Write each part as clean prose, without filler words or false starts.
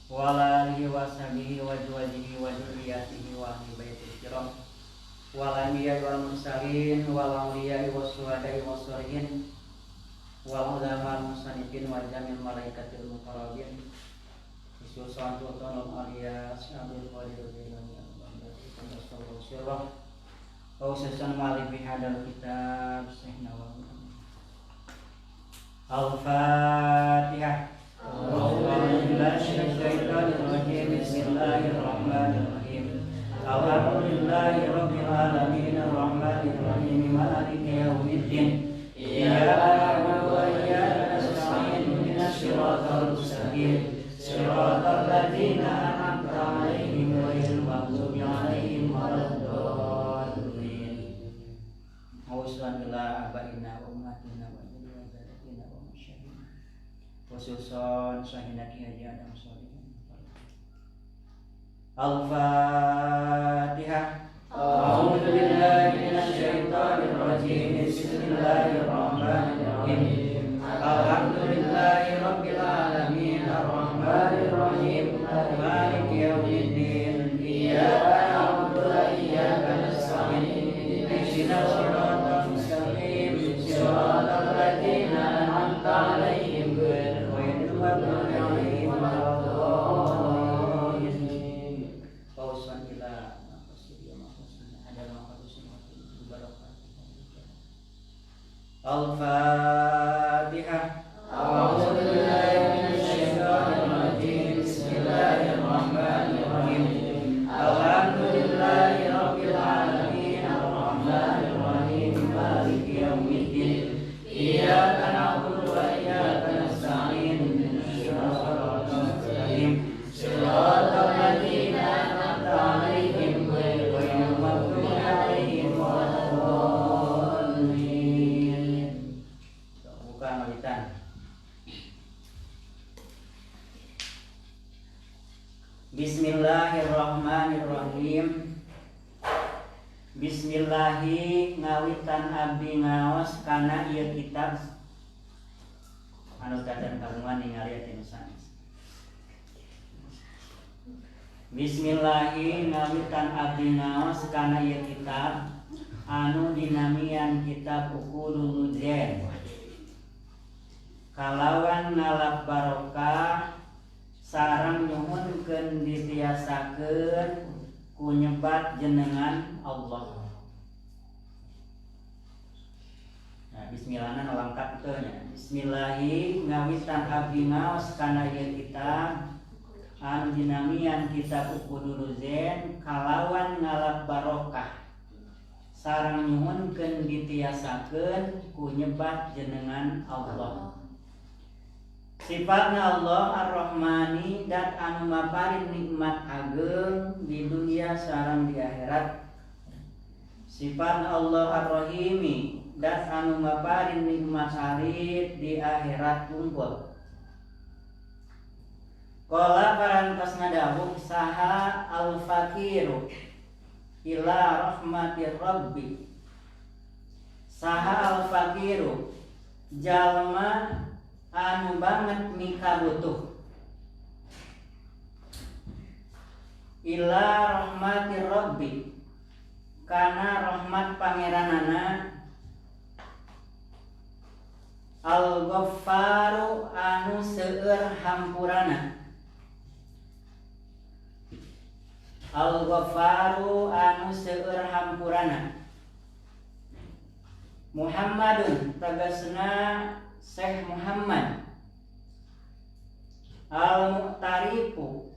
wa ala alihi wa sahbihi wa azwajihi wa dzurriyyatihi wa ahli baitihi kiram wal anbiya'i wal mursalin wal awliya'i was syuhada'i was sholihin wal ulama wal musanifin wa jamil malaikatil muqarrabin khususan tu'tanul aliyah Abdul Qadir Jilani al-Sirrah khususan malih bihadal kitab Syekh Nawawi. Al-Fatihah. Bismillahirrahmanirrahim. Alhamdulillahi rabbil alamin arrahmanir rahim maliki yaumiddin. Iyyaka na'budu wa iyyaka nasta'in ihdinas siratal mustaqim siratal ladzina an'amta 'alaihim ghairil maghdubi 'alaihim waladdallin. Auzubillahi ila abaina wa ummatina wa dzurriyyatina wa masyayina khususan sahinati haji Adam Sholihin. Al-Fatihah. A'udzu billahi minasy syaithanir rajim. Bismillahirrahmanirrahim. Alhamdulillahi rabbil alamin arrahmanir rahim maliki yaumiddin. Iyyaka na'budu wa iyyaka nasta'in ihdinas siratal mustaqim siratal ladzina an'amta 'alaihim ghairil maghdubi 'alaihim waladdallin. Pausan ila Al-Fatihah. A'udzu billahi minasy syaithanir rajim. Bismillahirrahmanirrahim. Alhamdulillahi rabbil alamin arrahmanir rahim maliki yaumiddin. Iyyaka na'budu wa iyyaka nasta'in ihdinas siratal mustaqim siratal ladzina an'amta 'alaihim ghairil maghdubi 'alaihim waladdallin. Buka mawitan. Bismillahirrahmanirrahim. Bismillahi ngawitan abdi ngaos kana ieu kitab anu dadan kagungan ningali ati sanes. Bismillahi ngawitan abdi ngaos kana ieu kitab anu dinamian kitab Uqudul Zen. Kalawan ngalap barokah sareng nyuhunkeun ditiasakeun ku nyebat jenengan Allah. Nah, bismillahna lengkap itu nya. Bismillahi ngawitan abdi ngaos kana ieu kitab anu dinamian kitab Uqudul Zen kalawan ngalap barokah sareng nyuhunkeun ditiasakeun ku nyebat jenengan Allah. Sifatna Allah Ar-Rahmani dat anu maparin nikmat ageung di dunia sareng di akhirat. Sifatna Allah Ar-Rahimi dat anu maparin nikmat sarit di akhirat unggul. Qala parantos ngadawuh saha al-faqiru ila rahmatir rabbi. Saha al-faqiru jalma anu banget mika butuh ila rahmatir rabbi kana rahmat pangeranana al-ghaffaru anu seueur hampurana. Al-Ghaffaru anu seueur hampurana. Muhammadun tegasna Syekh Muhammad. Al-Mu'tarifu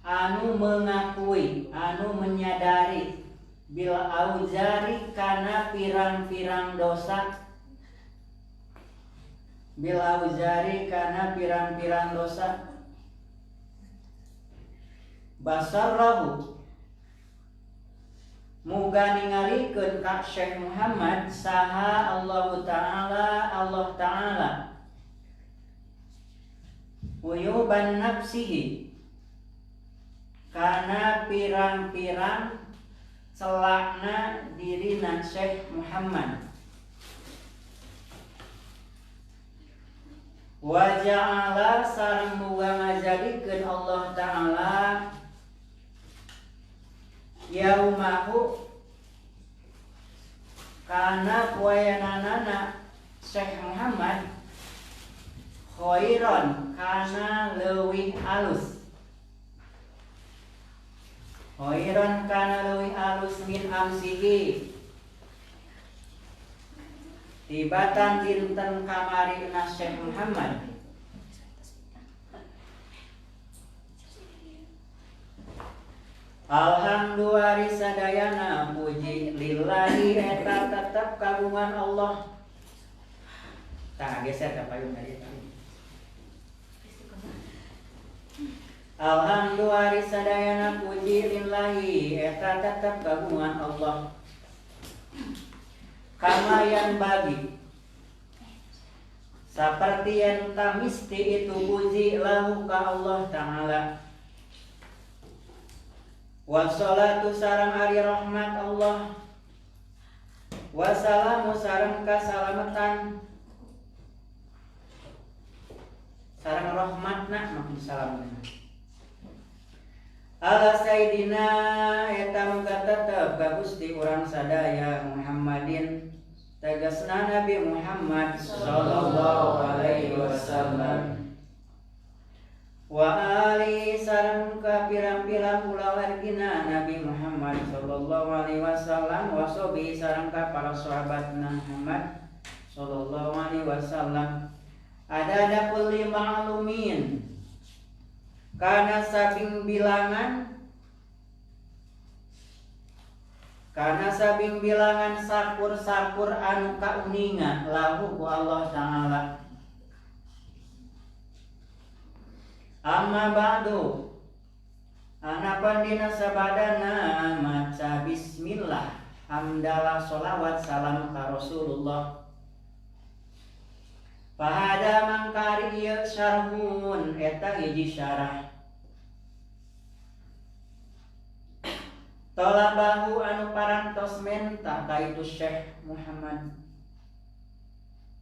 anu mengakui, anu menyadari bil auzari kana pirang-pirang dosa. Bil auzari kana pirang-pirang dosa. Basarrahu muga ningalikeun ka Syekh Muhammad saha Allah Ta'ala uyuban nafsihi kana pirang-pirang celakna dirina Syekh Muhammad. Wa ja'ala sareng muga ngajadikeun Allah Ta'ala yaumahu kana poeanana Syekh Muhammad khairon kana leuwih alus. Khairon kana leuwih alus min amsihi tibatan dinten kamarina Syekh Muhammad alhamdulillah sadayana puji lillahi eta tetep kagungan Allah. Tah geser ka payung tadi. Alhamdulillah sadayana puji lillahi eta tetep kagungan Allah. Kamayan bagi seperti yang kamisti itu puji lahu ka Allah Ta'ala. Wassalatu sareng ari rahmat Allah, wassalamu sareng kasalamatan sareng rahmatna maksud salamna ala sayyidina eta muga tetep ka Gusti urang sadaya Muhammadin tegasna Nabi Muhammad sallallahu alaihi wasallam wa ali sareng ka pirang-pirang kulawargina Nabi Muhammad sallallahu alaihi wasallam wa sobi sareng ka para sahabatna Muhammad sallallahu alaihi wasallam ada kulli ma'lumin kana sabing bilangan sakur-sakur anu kauninga lahu ku Allah Ta'ala. Amma ba'du anapan dina sabadana maca bismillah hamdalah sholawat salam ka Rasulullah. Fahada mangkari ieu syarhun eta hiji syarah talabahu anu parantos menta kaitu Syekh Muhammad.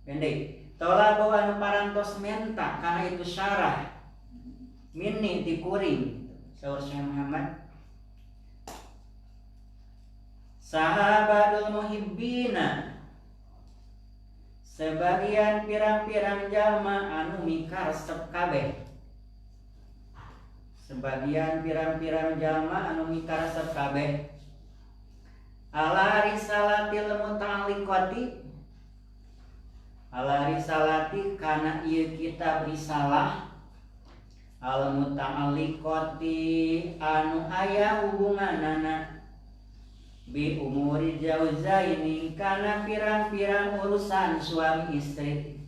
Pendek talabahu anu parantos menta kana itu syarah minni dikuring saur Syekh Muhammad sahabatul muhibbina sebagian pirang-pirang jalma anu mikaresep kabeh. Sebagian pirang-pirang jalma anu mikaresep kabeh ala risalatil muta'alliqati ala risalati kana ieu kitab risalah al muta'alliqati anu aya hubunganana bi umuri jauzaini kana pirang-pirang urusan suami istri.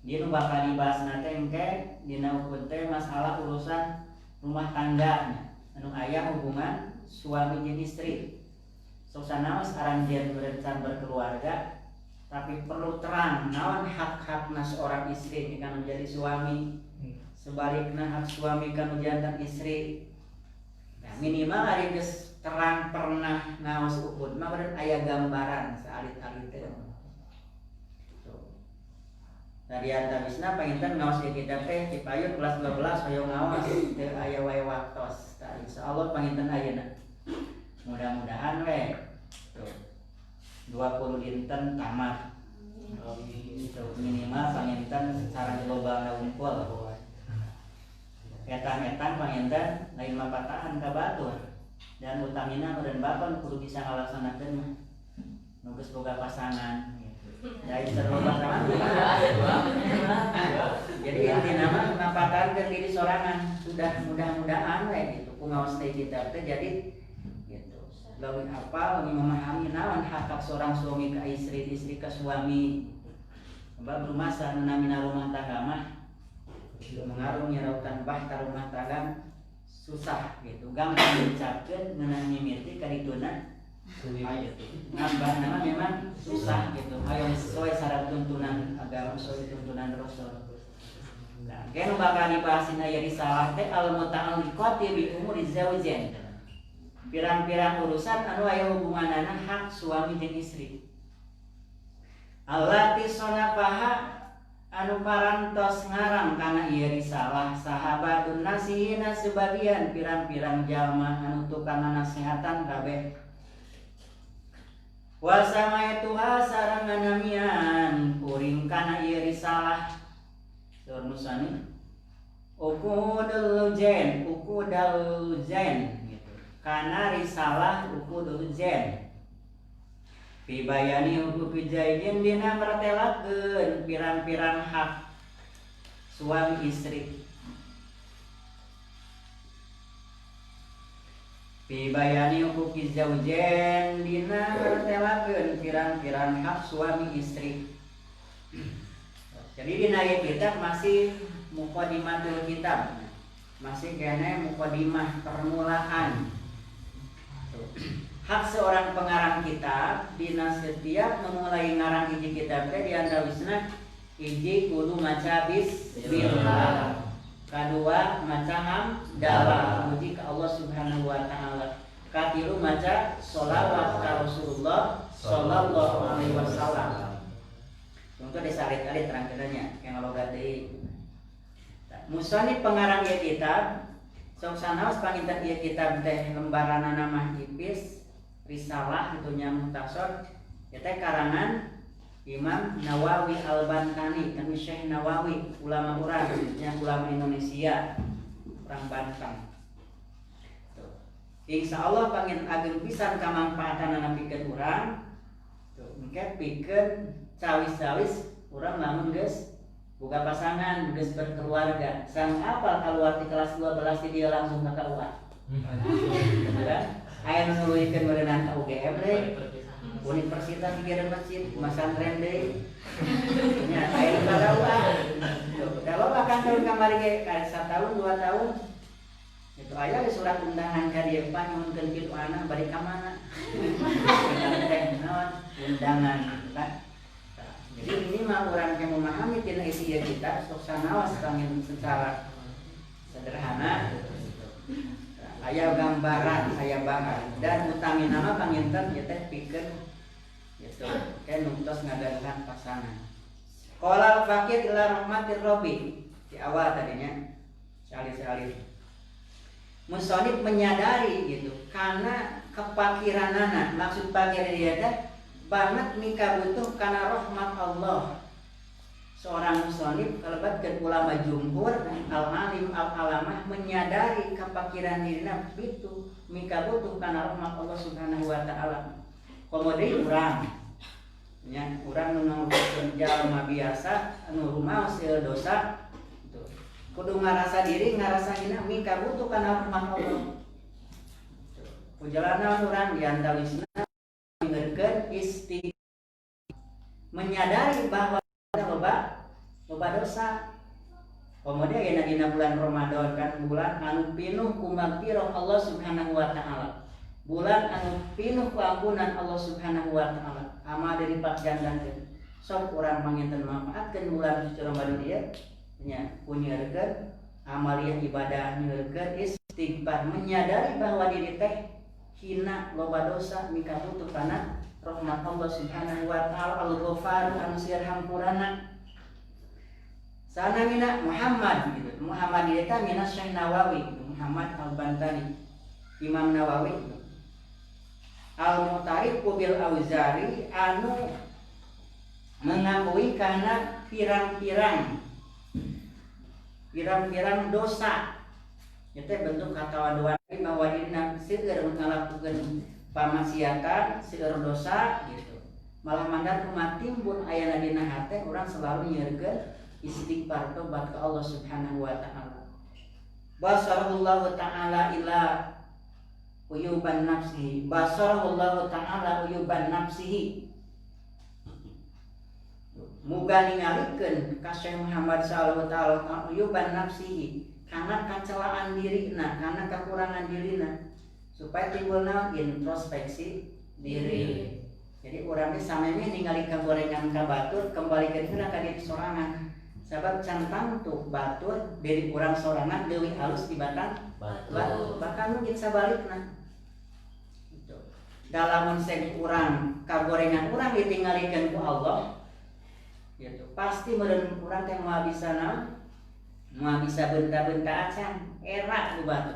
Dia nu bakal dibahas nate engke dina ukun teh masalah urusan rumah tangganya anu aya hubungan suami jeung istri. Sok sanaos aranjeun berencan berkeluarga tapi perlu terang naon hak-hakna seorang istri jika menjadi suami, sebaliknya hak suami kanu jantan istri. Nah, minimal ari geus terang pernah ngaos ukun mah beureun aya gambaran saalit-alit teh. Dari antabisna panginten ngaos di kitab teh Cipayung kelas 12 hoyong ngaos teu aya wae waktos. Tah insyaallah panginten ayeuna. Mudah-mudahan we. Tuh. 20 dinten tamat. Minimal panginten secara global ngumpul. Etan-etan panginten lain mapatahan ka batur. Dan utamina meureun bapan kudu bisa ngalaksanakeun mah. Nu geus boga pasangan. Ya seru pasangan. Jadi intina mah ngapatakeun diri sorangan. Sudah mudah-mudahan we gitu. Ku ngaos teh kitab teh jadi gitu. Lamun apa lagi memahami naon hak seorang suami ka istri, istri ka suami. Bab rumah sanamina rumah tangga mah mengarung nyarautan bahta rumah tangga susah gitu. Gampang diucapkeun ngeunah mimiti ka dituna nambah nama memang susah gitu. Hayang sesuai syarat tuntunan agama, sesuai tuntunan Rasul. Nah, kene bakal dibahasin aya risalah teh al muta'alliqati bi umuri zaujain. Pirang-pirang urusan anu aya hubunganana hak suami jeung istri. Allati sonafaha anu parantos ngarang kana ieu risalah sahabatun nasihina sebagian pirang-pirang jalma anu tukang nasihatan kabeh. Wa samaituha sareng nganamian kuring kana ieu risalah saur musani ukudul jen gitu. Kana risalah ukudul jen pibayani hukum pijaijin dina mertelakeun pirang-pirang hak suami istri. Pibayani hukum pijaujen dina mertelakeun pirang-pirang hak suami istri. Jadi dina ieu kitab masih muqaddimatul kitab. Masih kene muqaddimah permulaan. Hak seorang pengarang kitab dina setiap memulai ngarang hiji kitab teh diantawisna hiji kudu maca bismillah, kadua maca hamdalah puji ka Allah Subhanahu wa taala, katilu maca sholawat ka Rasulullah sallallahu alaihi wasallam. Contoh disalit-alit terangkeunnya yang logat deui. Musannif pengarang ieu kitab sok sanaos panginten ieu kitab teh lembaranna mah tipis. Risalah itu nya mukhtasar eta karangan Imam Nawawi Al-Bantani kami Syekh Nawawi ulama urang nya ulama Indonesia orang Banten. Insyaallah pangin ageng pisan kamangpaatan pikeun urang tuh engke pikeun cawis-cawis urang lamun geus boga pasangan geus berkeluarga sang apal kaluar di kelas 12 di dia langsung ka KUA. Aya nu nuluykeun meureunana ka UGM deui. Universitas pikiran masjid, masantren deui. Nya aya nu kadaua. Kalau akan tahun kamari ge ka 1 tahun 2 tahun. Itu aya surat undangan ka dieu panyuhunkeun kitu anak bari ka mana. Teh naon undangan kan. Jadi ini mah urang yang memahami tina isi ieu kitab sok sanaos kangin secara sederhana. Aya gambaran, aya bahan dan utami nama panginten ieu teh pikeun gitu. Kae nuntos ngadaguhan pasangan. Qala al-faqih ila rahmatir rabbi. Di awal tadinya salih-salih. Musannif menyadari gitu karena kepakiranana, maksud pakir dia teh banget mika butuh kana rahmat Allah. Seorang musannif kalebatkeun ulama jumhur al-alim al-alamah menyadari kapakiran dirina itu mika butuh kana rahmat Allah Subhanahu wa taala. Komodeui urang nya urang nu nganggokeun jalma biasa anu rumaos ieu dosa gitu. Kudu ngarasa diri ngarasahina mika butuh kana rahmat Allah. Kujalana urang diantawisna ngeurkeun istighfar menyadari bahwa loba dosa. Kemudian dina bulan Ramadan kan bulan anu pinuh ku magfirah Allah Subhanahu wa taala. Bulan anu pinuh ku ampunan Allah Subhanahu wa taala. Amal dilipat gandakeun. Sok urang manginten manfaatkeun bulan suci Ramadan ieu nya punyeurkeun amaliyah ibadah nyeurekeun istighfar menyadari bahwa diri teh hina loba dosa mika butuh kana rahmat Allah Subhanahu wa taala al-Ghafar anu sieun hampurana. Sana mina Muhammad gitu. Muhammad itu mina Syekh Nawawi, Muhammad Al-Bantani, Imam Nawawi. Al-Mu'tarif bil Auzari anu mengakui karena pirang-pirang dosa. Itu bentuk katawaduan bahwa dina seueur ngalakukeun pamaksiatan, seueur dosa gitu. Malah mandat umat timbul aya dina hate urang selalu nyeurekeun istighfar tobat ke Allah Subhanahu wa taala. Basarallahu taala ila uyuban nafsihi. Basarallahu taala uyuban nafsihi. Muga ningalikeun ka Syekh Muhammad sallallahu taala uyuban nafsihi kana kacelaan dirina, kana kekurangan dirina supaya timbul naon introspeksi diri. Jadi urang teh sameme ningali kagorengan ka batur kembalikeun heula ka diri sorangan. Sabab cantang tuh batur dari urang sorangan leuwih halus tibatan batur. Bahkan mungkin sabalikna. Gitu. Dalamun seg urang kagorengan urang ditinggalikeun ku Allah, gitu. Pasti meureun urang teh moal bisa naon? Moal bisa benta-benta acan, era ku batu.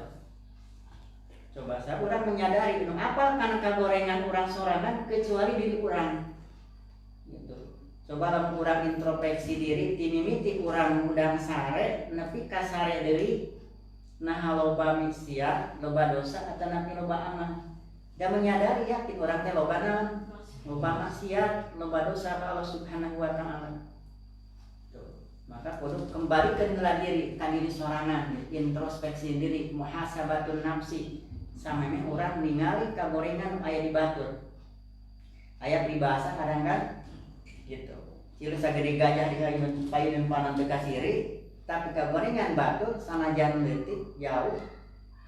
Coba saya urang menyadari apa kana kagorengan urang sorangan kecuali diri urang. Gitu. Coba lamun urang introspeksi diri, timimiti urang udang sare, nepi ka sare deui nah loba maksiat, loba dosa atau napi loba amal. Dan menyadari yakin orang teh loba naon? Loba maksiat, loba dosa ka Allah Subhanahu wa taala. Maka kudu kembalikan ke diri, ka diri sorangan, introspeksi diri, muhasabatun nafsi. Sameme urang ningali kagorengan aya di batur. Aya peribahasa kadang kan gitu. Cilu sagede gajah di payun panon teu kasiri, tapi kagorengan batur sanajan leutik jauh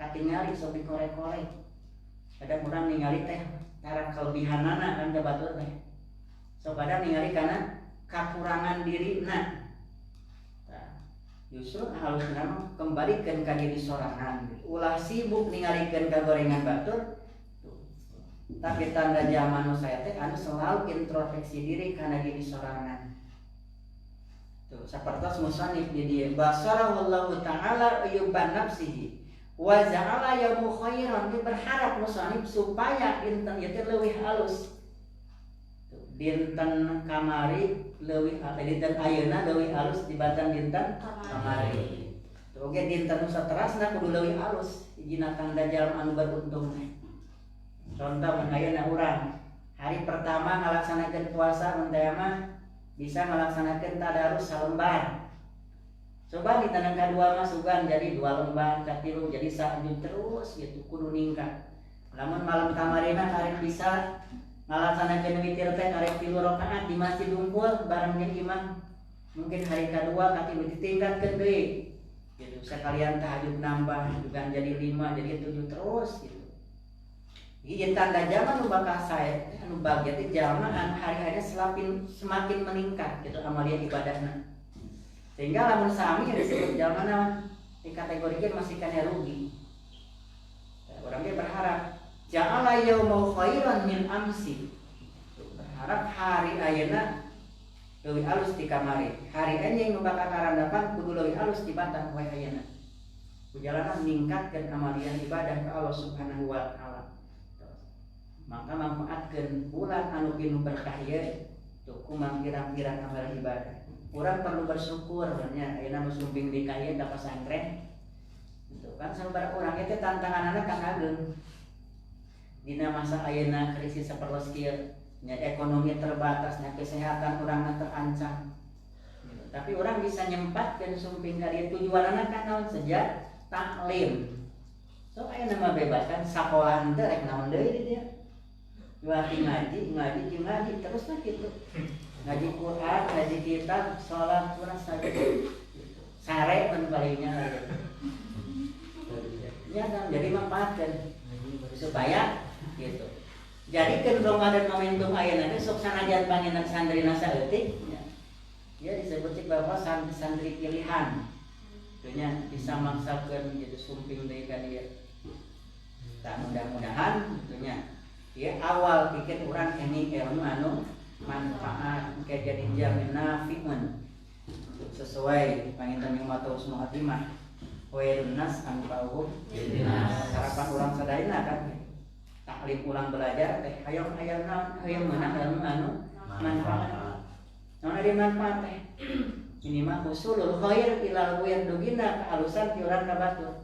katingali sok dikorek-korek. Kadang urang ningali teh cara kelebihanana kan ka batur teh. So kadang ningali kana kakurangan dirina. Justru halus nama kembalikan ke diri sorangan. Ulah sibuk ningalikeun kagorengan batur. Tapi tanda zaman saya teh anu selalu introspeksi diri karena diri sorangan. Tuh, sapertos musannif di dieu basarallahu taala uyuban nafsihi wa ja'ala yamu khairan, berharap musannif supaya dinten ieu teh leuwih halus. Dinten kamari leuwih dinten ayeuna leuwih halus dibanding dinten kamari. Oke dinten nu saterasna kudu leuwih halus hijina tanda jalma anu beruntung teh. Contoh mun ayeuna urang hari pertama ngalaksanakeun puasa mun teh mah bisa ngalaksanakeun tadarus salembar. Coba di tanang kadua mah sugan jadi 2 lembar, katilu jadi 1 terus gitu kudu ningkat. Lamun malam kamarina hari bisa ngalaksanakeun witir teh karek 3 rakaat di masjid unggul bareng jeung imam. Mungkin hari kedua katilu ditingkatkeun deui. Gitu. Sekalian tahajud nambah juga jadi 5 jadi 7 terus gitu. Ieu tanda zaman nu bakal sae anu bagia teh jalma anu hari-harinya semakin meningkat gitu amalia ibadahna. Sehingga lamun sami disebut jalma naon dikategorikeun masih kana rugi. Urang ge berharap ja'ala yaumau khairan min amsi. Berharap hari ayeuna leuwih alus di kamari. Hari anjeun nu bakal karandapan kudu leuwih alus di batang poe ayeuna. Kujalanan ningkatkeun amalian ibadah ka Allah Subhanahu wa taala. Maka manfaatkeun bulan anu pinu berkah ieu teu kumaha pirang-pirang amal ibadah. Urang perlu bersyukur nya ayeuna nu sumping di ka ieu ka pesantren. Gitu kan sabaraha urang teh tantanganna kang ageng. Dina masa ayeuna krisis saperlos kieu nya ekonomi terbatas nya kesehatan urang terancam gitu. Tapi orang bisa nyempatkeun sumping ka dieu tujuanna kan naon sejak taklim. So ayeuna mah bebas kan sakola teh rek naon deui di dieu. Ngaji jeung ngaji terus lah gitu. Ngaji Quran, ngaji kitab, salat urang saged. Sare mun palingnya. Ya kan jadi manfaatkeun supaya gitu. Jadi kan Ramadan momentum ayeuna teh sok sanajan pangenan santrina saeutik ya. Ya disebut cik bahwa santri pilihan. Tentunya bisa maksakeun gitu sumping deui ka dieu. Tah mudah-mudahan tentunya ya awal pikir urang ini ilmu anu manfaat ke jadi jamin nafiun sesuai panginten yang mata husnul khatimah. Khairun nas anfa'uhum linnas. Harapan urang sadayana kan taklim ulang belajar teh hayang meunang ilmu anu manfaat. Naon ari manfaat teh? Minimal usulul khair ilal wiyad dugina kehalusan ti urang ka batur.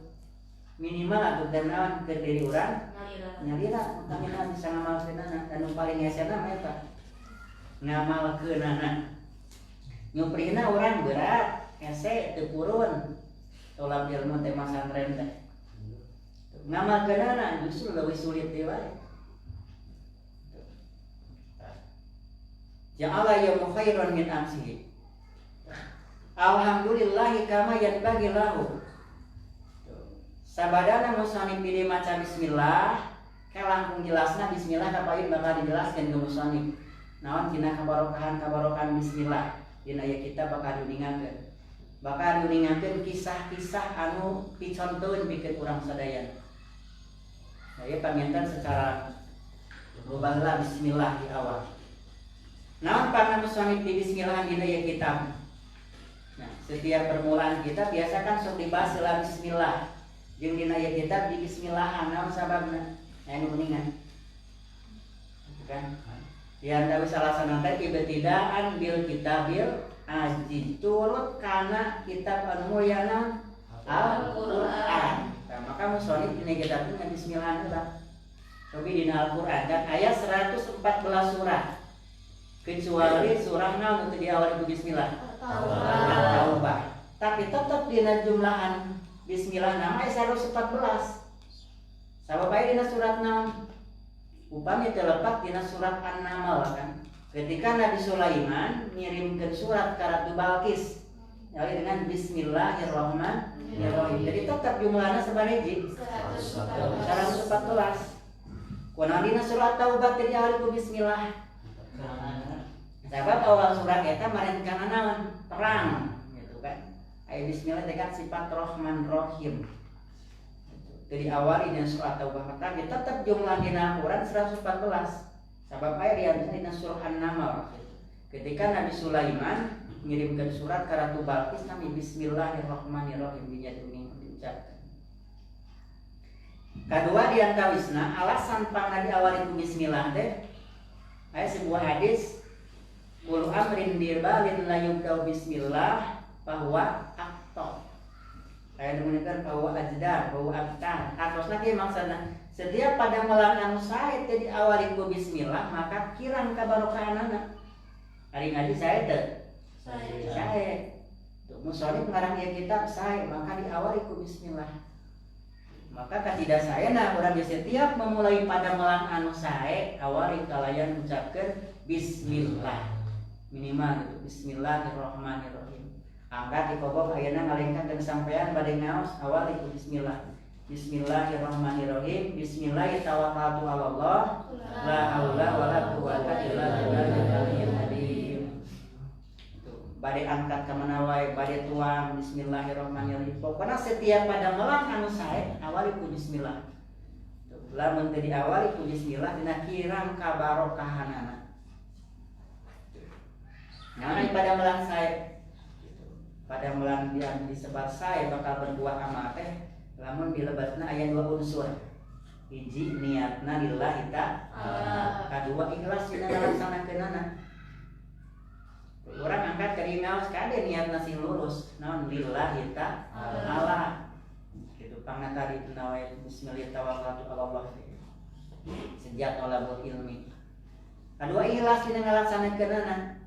Minimal atuh teh naon keur diri urang nyalira utangina bisa ngamalkeunana dan nu paling esena mah eta ngamalkeunana. Nyuprihna urang berat, ese teu purun. Tolak ilmu teh masantren teh. Ngamalkeunana justru leuwih sulit teh wae. Ja'ala yaumu khairan min amsihi. Alhamdulillahi kama yanbaghi lahu. Sabadana musannif pilih maca bismillah, ke langkung jelasna bismillah kapain bakal dijelaskeun ke musannif. Naon tina kabarokahan bismillah. Dina aya kita bakal diuningakeun. Bakal diuningakeun kisah-kisah anu picontoeun pikeun urang sadaya. Saya pamintan secara global bismillah di awal. Naon pangna musannif di bismillah dina ieu kitab. Nah, setiap permulaan kita biasa kan sok dibahas dalam bismillah. Jeung dina ieu kitab di bismillah naon sababna? Anu mendingan. Kan? Yang tahu salah sana teh ibtidaan bil kitabil aziz turut kana kitab anu mulyana Al-Qur'an. Nah, maka musannif dina kitab teh bismillah lah. Tapi dina Al-Qur'an dan ayat 114 surah. Kecuali surah naon teu diawali ku bismillah. Taubah. Tapi tetap dina jumlahan bismillah nama ayat 114. Sabab aya dina surat naon? Upami terlepas dina surat An-Naml kan. Ketika Nabi Sulaiman ngirimkeun surat ka Ratu Balqis dengan bismillahirrahmanirrahim. Jadi tetap jumlahna sabaraha? 114. Kunaon dina surat Taubah teh diawali ku bismillah. Sabab awal surat eta marencana naon? Perang gitu kan. Aya bismillah teh kan sifat Rahman Rahim. Jadi awal dina surat Taubah tapi tetap jumlah dina Al-Qur'an 114. Sabab aya dina surah An-Naml. Ketika Nabi Sulaiman ngirimkeun surat ka Ratu Balqis nami bismillahirrahmanirrahim diucapkan. Kadua di antawisna alasan pangna diawali ku bismillah teh aya sebuah hadis Qul amrin dirbalin la yubda bismillah bahwa akto. Saya dengarkan bahwa ajdar, bahwa abtar. Atosna ge maksudna setiap pada melang anu sae teh diawali ku bismillah maka kirang kabarokahanana. Ari ngaji sae teh? Sae. Tuh musannif ngarang ieu kitab sae maka diawali ku bismillah. Maka katidak saena urang setiap memulai pada melang anu sae awali kalayan ucapkeun bismillah. Minimal gitu. Bismillahirrahmanirrahim. Angkat dikobok ayeuna ngalengkeun sampean bade ngaos awal itu bismillah. Bismillahirrahmanirrahim. Bismillahirrahmanirrahim. Allah. La haula wala quwwata illa billahil. Tuh, bade angkat ka mana wae, bade tuang bismillahirrahmanirrahim. Pokona setiap pada melang anu sae awal itu bismillah. Tuh, lamun teu diawali ku bismillah dina kirang ka barokahanana. Nah, pada melang sae pada melang yang disebar sae bakal berbuah amal teh lamun dilebetna aya dua unsur. Hiji niatna lillahi ta'ala. Kadua ikhlas dina ngalaksanakeunana. Urang angkat ka dieu ngaos kade niatna sing lurus naon lillahi ta'ala. Kitu pangna tadi teu nawe bismillahirrahmanirrahim. Sejat talabul ilmi. Kadua ikhlas dina ngalaksanakeunana.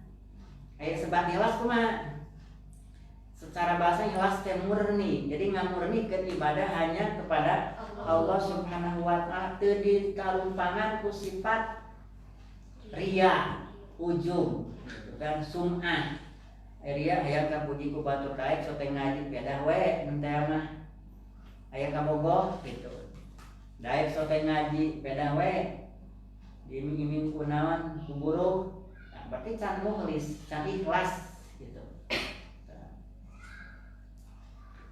Aya sebat ikhlas kumaha? Secara bahasa ikhlas teh murni. Jadi ngamurnikeun ibadah hanya kepada Allah Subhanahu wa taala teu ditarumpangan ku sifat riya, ujub, dan sum'ah. Riya aya ka puji ku batur daek sok teh ngaji beda we teh mah. Aya ka bogoh gitu. Daek sok teh ngaji beda we. Diiming-iming ku naon ku buruh. Berarti can mukhlis, can ikhlas gitu.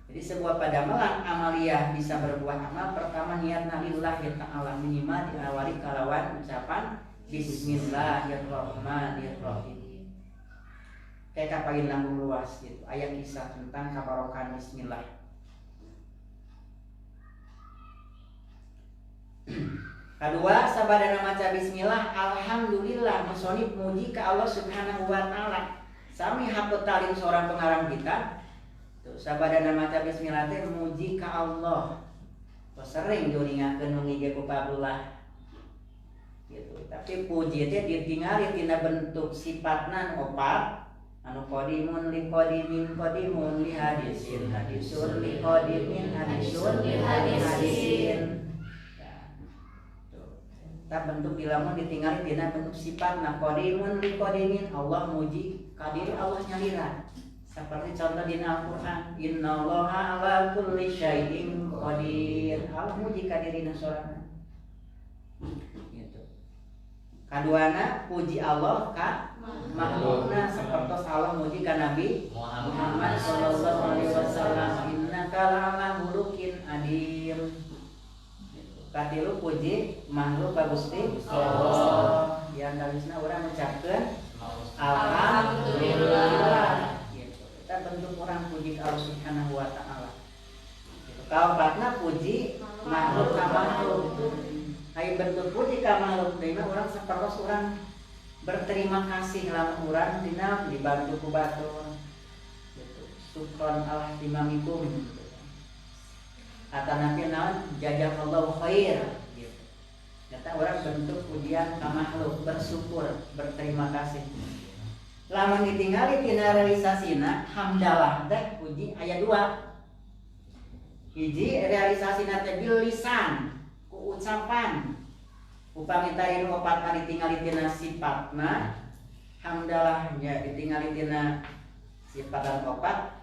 Jadi sebuah pada melang amaliyah bisa berbuah amal pertama niatna lillahi ta'ala minimal diawali kalawan ucapan bismillahirrahmanirrahim. Kayak paling lambung luas gitu. Ayat kisah tentang kabarokan bismillah. Kedua, sabadana maca bismillah, alhamdulillah musonib muji ke Allah Subhanahu wa taala. Sami haputalin seorang pengarang kita. Tuh, sabadana maca bismillah teh muji ke Allah. Sering juringakeun nu ngige ku Abdullah. Gitu. Tapi puji teh ditingali tina bentuk sifatna opat. Anu qadimun li qadimin qadimun li hadisin hadisun li qadimin hadisun li hadisin. Tak bentuk ilamun ditinggali tina bentuk sifat na qadimun li qadimin Allah muji kadiri Allah nyalira seperti contoh di Al-Qur'an innallaha ala kulli syai'in qadir Allah muji kadirina sorangan gitu. Kaduana puji Allah ka makhlukna seperti Allah muji ka Nabi Muhammad sallallahu alaihi wasallam innaka la'ala khuluqin adim. Katilu puji makhluk ka Gusti Allah. Yang kalisna urang ngucapkeun Alhamdulillah. Gitu. Kita bentuk orang puji Allah Subhanahu wa taala. Gitu. Kaopatna puji makhluk ka makhluk. Ai bentuk puji ka makhluk deui orang sapertos urang berterima kasih lamun urang dina dibantu ku batur. Gitu. Syukron Allah timamikum. Gitu. Atanapi naon jazakallahu khair. Gitu. Kata orang bentuk pujian ka makhluk, bersyukur, berterima kasih. Lamun ditinggali tina realisasina hamdalah teh puji aya 2. Hiji realisasina teh bil lisan ku ucapan. Upami tadi nu opatna ditinggali tina sifatna hamdalah nya ditinggali tina sifat dan opat.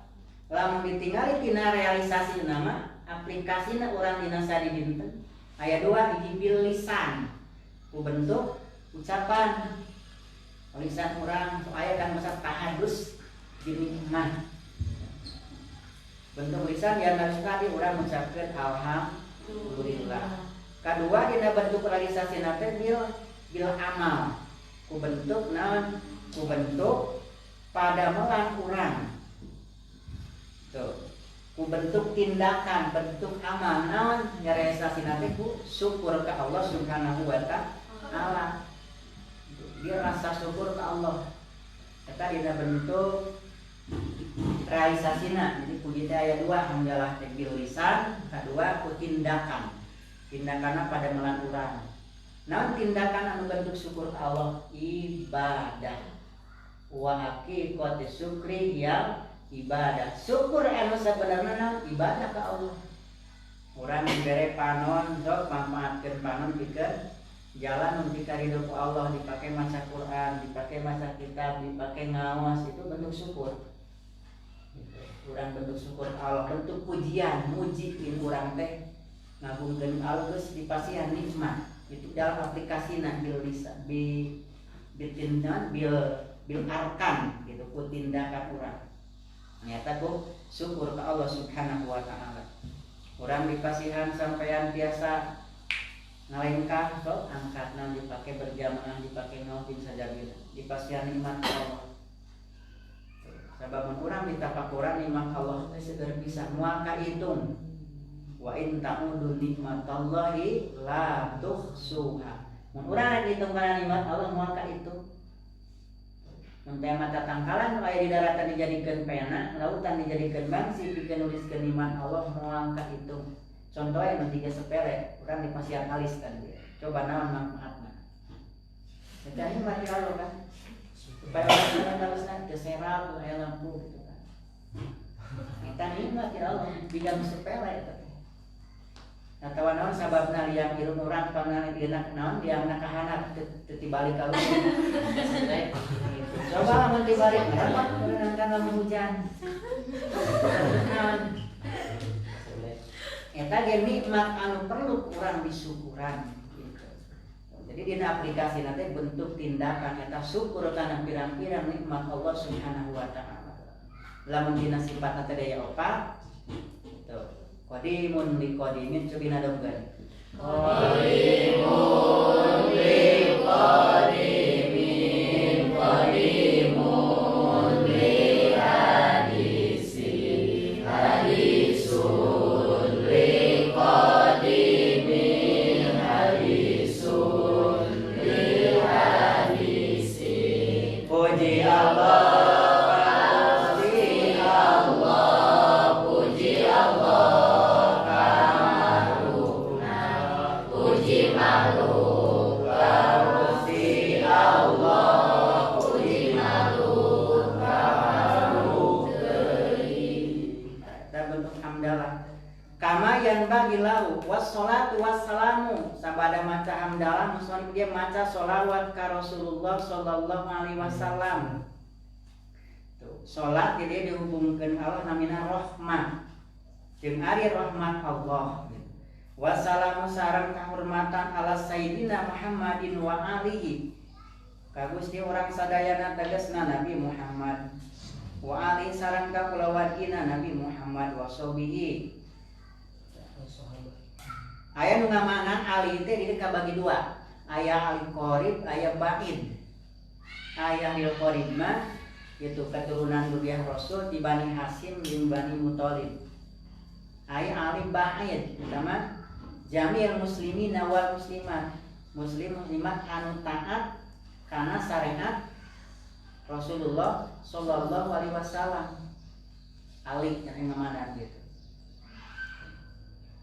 Lamun ditinggali tina realisasina mah aplikasina urang dina sadi dinten aya 2 hiji bil lisan ku bentuk ucapan. Lisan orang supaya kan masa tahadus dinikmah. Bentuk lisan yang harus tadi orang mengucapkan alhamdulillah. Kedua dina bentuk realisasi nate bil amal. Ku bentuk naon? Ku bentuk pada melang urang. Tuh. Ku bentuk tindakan, bentuk amal naon? Realisasi nate ku syukur ke Allah Subhanahu wa taala. Dia rasa syukur ke Allah. Eta dina bentuk realisasina. Jadi puji teh aya 2, hamdalah teh bil lisan, kadua ku tindakan. Tindakanna pada melan urang. Naon tindakan anu bentuk syukur ke Allah? Ibadah. Wa haqiqatu syukri ya ibadah. Syukur anu sabenerna naon? Ibadah ka Allah. Urang dibere panon, sok manfaatkeun panon pikeun jalan untuk ridho ku Allah, dipakai maca Quran, dipakai maca kitab, dipakai ngawas, itu bentuk syukur. Urang bentuk syukur Allah, bentuk pujian, mujiin urang teh ngagungkeun Allah geus dipasihan nikmat. Itu dalam aplikasi bil lisan, bil arkan gitu ku tindakan urang. Nyata ku syukur ke Allah Subhanahu wa taala. Urang dipasihan sampean biasa ngalengkah sok angkatna dipakai berjamaah, dipakai ngopin saja gitu. Dipasihan nikmat Allah. Sabab urang ditapak urang nikmat Allah teh seger bisa moal kahitung. Wa in ta'udu nikmatallahi la tuhsuha. Mun urang dihitung kana nikmat Allah moal kahitung. Mun teh mata tangkalan aya di daratan dijadikeun pena, lautan dijadikeun bangsi pikeun nuliskeun nikmat Allah moal kahitung. Contohnya nu tiga sepele, orang di pasian alis kan dia. Coba naon manfaatna. Jadi mati Allah kan. Supaya orang alusna keserat aya lampu gitu kan. Eta nikmat ya Allah bidang sepele eta. Nah, tahu naon sababna liang ilmu urang pangana dina naon liangna kahanap teu tibalik ka Coba lamun tibalik apa urang kana hujan. Naon eta ge nikmat anu perlu kurang disyukuran gitu. Jadi dina aplikasi nanti bentuk tindakan eta syukur kana pirang-pirang nikmat Allah Subhanahu wa taala. Lamun dina sifat teh daya opat gitu. Qadimun li qadimin cubina dongkeun. Qadimun li qadimin qadimun li hadisi hadisun puji Allah, puji Allah, kamaruna, puji makhluk, puji Allah, puji makhluk, kamaruk. Kita bentuk hamdalah. Kama yang bagi lau wassalatu wassalamu sabada maca hamdalah muslim dia maca sholawat ka Rasulullah sallallahu alaihi wasallam. Tuh, salat dia dihubungkeun Allah namina rahmah. Jeung ari rahmat Allah. Wassalamu sareng kahormatan ala sayyidina Muhammadin wa alihi. Ka Gusti urang sadayana tegasna Nabi Muhammad. Wa alihi sareng ka kulawargina Nabi Muhammad wa sahbihi. Aya nu ngamakna ali teh dina kabagi 2. Aya ali qarib, aya ba'id. ayah lil qarib mah itu keturunan Zuriyah Rasul di Bani Hasyim jeung Bani Muthalib. Ai ali ba'id sama jamil muslimin wal muslimat. Muslim muslimat anu taat kana syariat Rasulullah sallallahu alaihi wasallam. Ali yang mana gitu.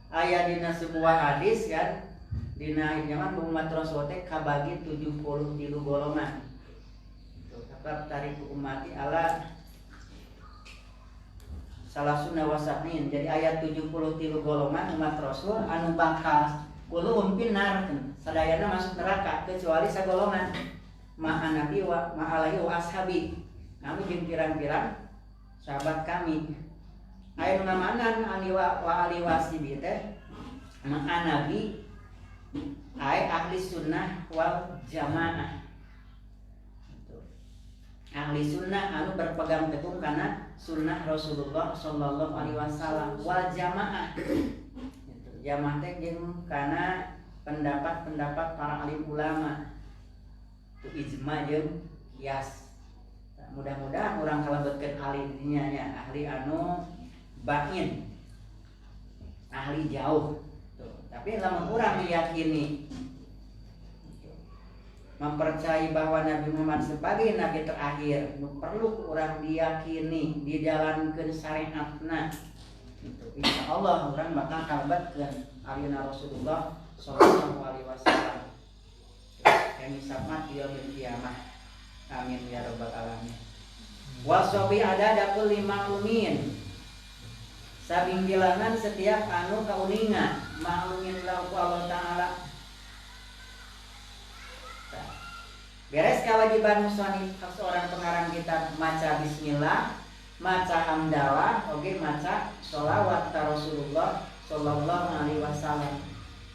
Aya dina sebuah hadis kan dina zaman umat Rasul teh kabagi 73 golongan. Tetap tarik umati ala salah sunnah wasabnin. Jadi ayat 73 golongan umat Rasul anu bakal kuluhum pinar sadayana masuk neraka kecuali sagolongan ma'a nabi wa ma'alaihi wa ashabi. Kami jeung pirang-pirang sahabat kami. Aya nu ngamanan ali wa ali wasibi teh ma'a nabi ai ahli sunnah wal jamaah. Ahli sunnah anu berpegang teguh karena sunnah Rasulullah sallallahu alaihi wasallam wal jamaah. Jamaah teh jeung kana pendapat-pendapat para alim ulama. Itu ijma jeung qiyas. Mudah-mudahan urang kalebetkeun ahli nya ahli anu bain. Ahli jauh. Tuh, tapi lamun urang meyakini mempercayai bahwa Nabi Muhammad sebagai Nabi terakhir perlu orang diyakini dijalankan syariatna gitu. Insya Allah orang bakal kalbatkeun alina Rasulullah sallallahu alaihi wasallam yang disebut yaumil qiyamah. Amin ya rabbal alamin. Wasobi ada dapul limaklumin sabinggilangan setiap anu kauningan maklumin lahu Allah Ta'ala. Beres kewajiban musannif seorang pengarang kitab maca bismillah, maca hamdalah, oke maca sholawat ka Rasulullah sallallahu alaihi wasallam.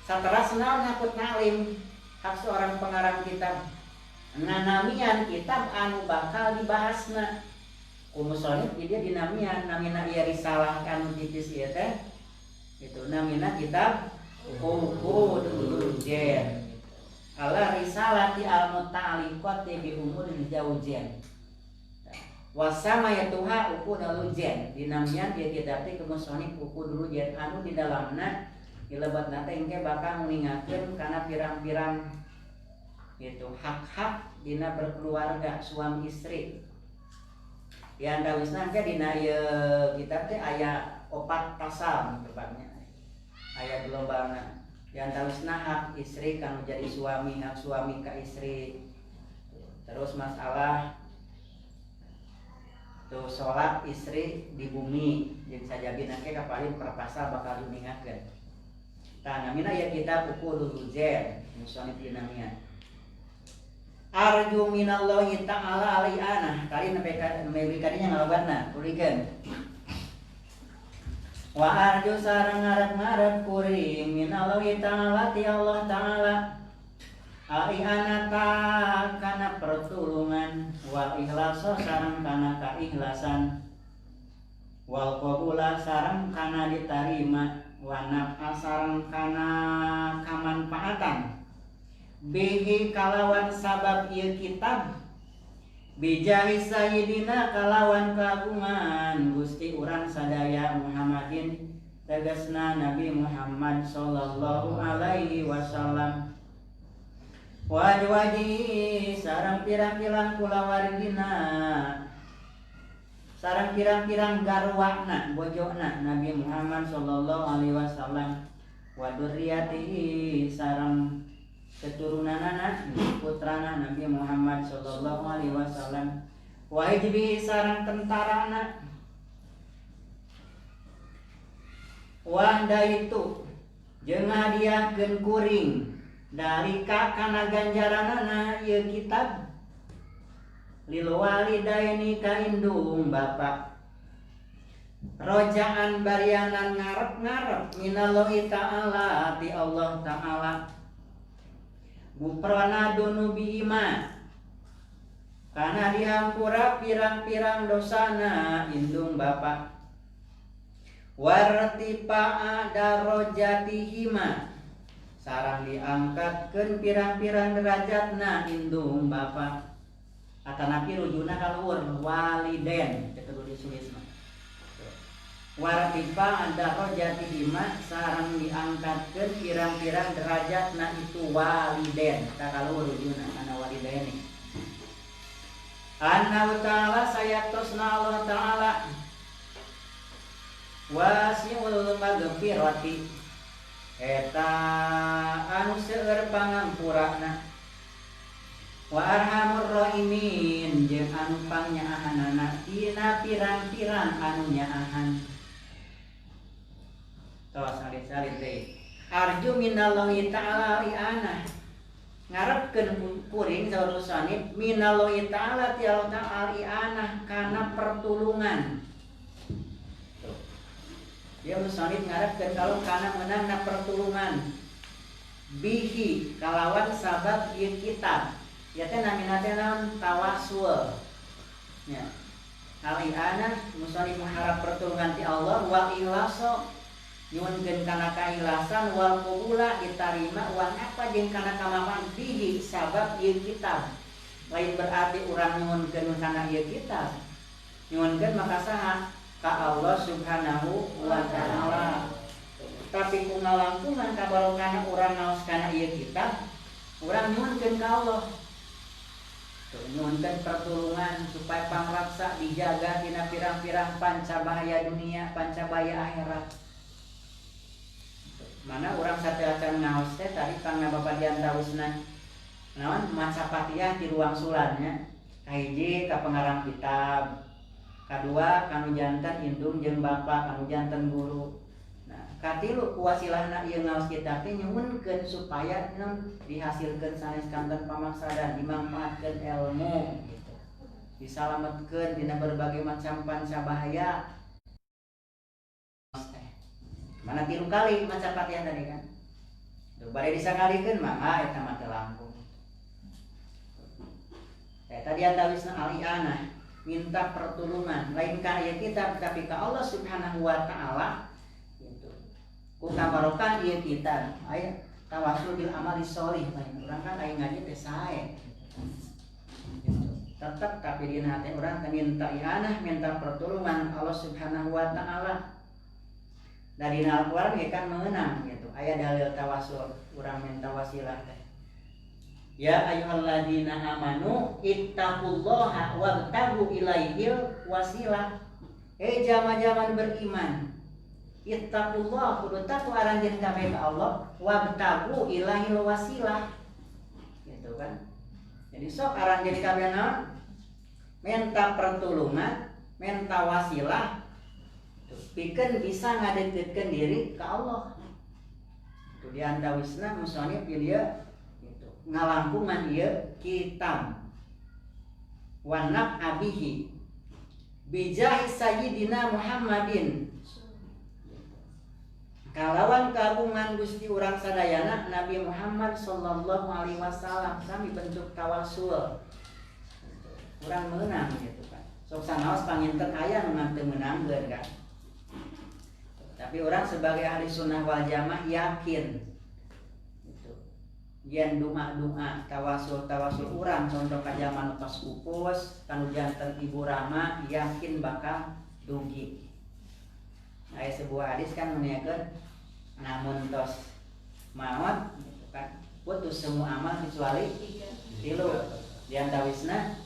Sateras naon hakut ngalim hak seorang pengarang kitab nganamian kitab anu bakal dibahasna. Ku musannif dia dinamian namina ieu risalah anu tipis ieu teh itu namina kitab Uqudul Jen. Ala risalati al-muta'alliqati bi umuril jaujen. Wasama yatuha uqudul jen. Dinamian dia kitab teh kemusannif uqudul jen anu di dalamna dilebatna teh engke bakal ningakeun kana pirang-pirang itu hak-hak dina berkeluarga suami istri. Yang dawisna engke dina ieu kitab teh aya 4 pasal tepatnya. Aya globalna. Yang tawisna hak istri kang jadi suami, hak suami ke istri. Terus masalah tuh sholat istri di bumi jeung sajabina ke kapalin per pasal bakal diningakeun. Tah namina ya kitab Uqudul Jen musannif dinamian. Arju minallahi ta'ala alai'ana kali nepi kadinya ngalobatna tulikeun. Wa arju sareng ngarep-ngarep kuring minallahi ta'ala ti Allah ta'ala ai'anata kana pertulungan wal ikhlasa sareng kana kaikhlasan wal qabula sareng kana ditarima wa naf'a sareng kana kamanfaatan bihi kalawan sabab ieu kitab bijahi sayyidina kalawan kagungan Gusti urang sadaya Muhammadin tegasna Nabi Muhammad sallallahu alaihi wasallam wajwaji sareng pirang-pirang kulawargina sareng pirang-pirang garwana bojona Nabi Muhammad sallallahu alaihi wasallam wa dzurriyyatihi sareng keturunanana putrana Nabi Muhammad sallallahu alaihi wasallam wa hijbi sareng tentarana wanda itu jeung hadiahkeun kuring dari kana ganjaranana ieu kitab lil walidaini ka indung bapak rojaan barianan ngarep-ngarep minallahi ta'ala ti Allah ta'ala Guprana dunubi ima karena dihampura pirang-pirang dosana indung bapak wartipa'a darajatihima sarang diangkatkeun pirang-pirang derajatna indung bapak atanapi rujuna kaluhur waliden teu kudu disulis mah. Wartifa anda jati hima sareng diangkatkeun pirang-pirang derajatna itu waliden kaluhur rujuna kana walidaini. Anna ta'ala sayatosna Allah ta'ala wasiul maghfirati eta anu seueur pangampurana wa arhamur rahimin jeung anu pangnyaahannana tina pirang-pirang anu nyaahan. Tos salin-salin deui. Arju minallahi ta'ala li'ana ngarepkeun kuring saur sanib minallahi ta'ala ti Allah ta'ala li'ana kana pertulungan. Dia musanid ngarepkeun kalau kana meunangna pertulungan bihi kalawan sabab ieu kitab. Ya teh namina teh naon tawasul. Ya. Aliana musanid mengharap pertolongan ti Allah wal ikhlaso nyuwunkeun kana kaikhlasan wal qabula ditarima wa apa jeung kana kamaman bihi sabab ieu kitab. Lain berarti urang nyuwunkeun kana ieu kitab. Nyuwunkeun maka saha? Ka Allah Subhanahu wa ta'ala. Tapi ku ngalangkungan kabarokana urang ngaos kana ieu kitab, urang nyuwunkeun ka Allah. Nyuwunkeun pertulungan supaya pangraksa dijaga dina pirang-pirang pancabahaya dunia, pancabahaya akhirat. Mana urang sateueur ngaos teh tadi kangna babadian tausna naon maca Fatihah di ruang sulannya. Kahiji ka pengarang kitab, kadua kanu janten indung jeung bapa, kanu janten guru. Nah, katilu kuwasilahna ieu ngaos kitab teh nyuwunkeun supaya dihasilkeun sanes kanten pamaksadan, dimanfaatkeun ilmu gitu. Disalametkeun dina berbagai macam pancabahaya. Mana 3 kali maca Fatihah tadi kan. Tuh bade disakalikeun mah eta mah teu langkung. Tadi antawisna aliana minta pertolongan lain ka ieu kitab tapi ka Allah Subhanahu wa ta'ala gitu. Ku kabarokah ieu kitab aya tawasul bil amali sholih lain urang kan aya ngaji teh sae gitu. Tetep tapi dina hate urang teh minta ihanah minta pertolongan Allah Subhanahu wa ta'ala. Dari Al-Qur'an ge kan meunang gitu. Aya dalil tawasul urang minta wasilah teh. Ya ayyuhalladzina amanu ittaqullaha wabtagu ilaihil wasilah. Jama-jaman beriman. Ittaqullah kudu takwa aranjeun kabeh ka Allah wabtagu ilaihil wasilah. Gitu kan. Jadi sok aranjeun kabeh naon? Minta pertolongan, minta wasilah. Pikeun bisa ngadeukeutkeun diri ka Allah. Itu di antawisna musannif ieu ngalangkungan ieu kitab wa naf'abihi bijahi sayyidina Muhammadin kalawan kagungan Gusti urang sadayana Nabi Muhammad sallallahu alaihi wasallam sami bentuk tawasul urang meunang gitu kan sok sanaos panginten aya nu teu meunangkeun kan tapi orang sebagai ahli sunnah wal jamaah yakin yen doa-doa tawasul urang contoh ka zaman pas pupus kanu janten Ibu Rama yakin bakal dugi. Aya sebuah hadis kan menyakeun namun tos maot gitu kan putus semua amal kecuali 3 diantawisna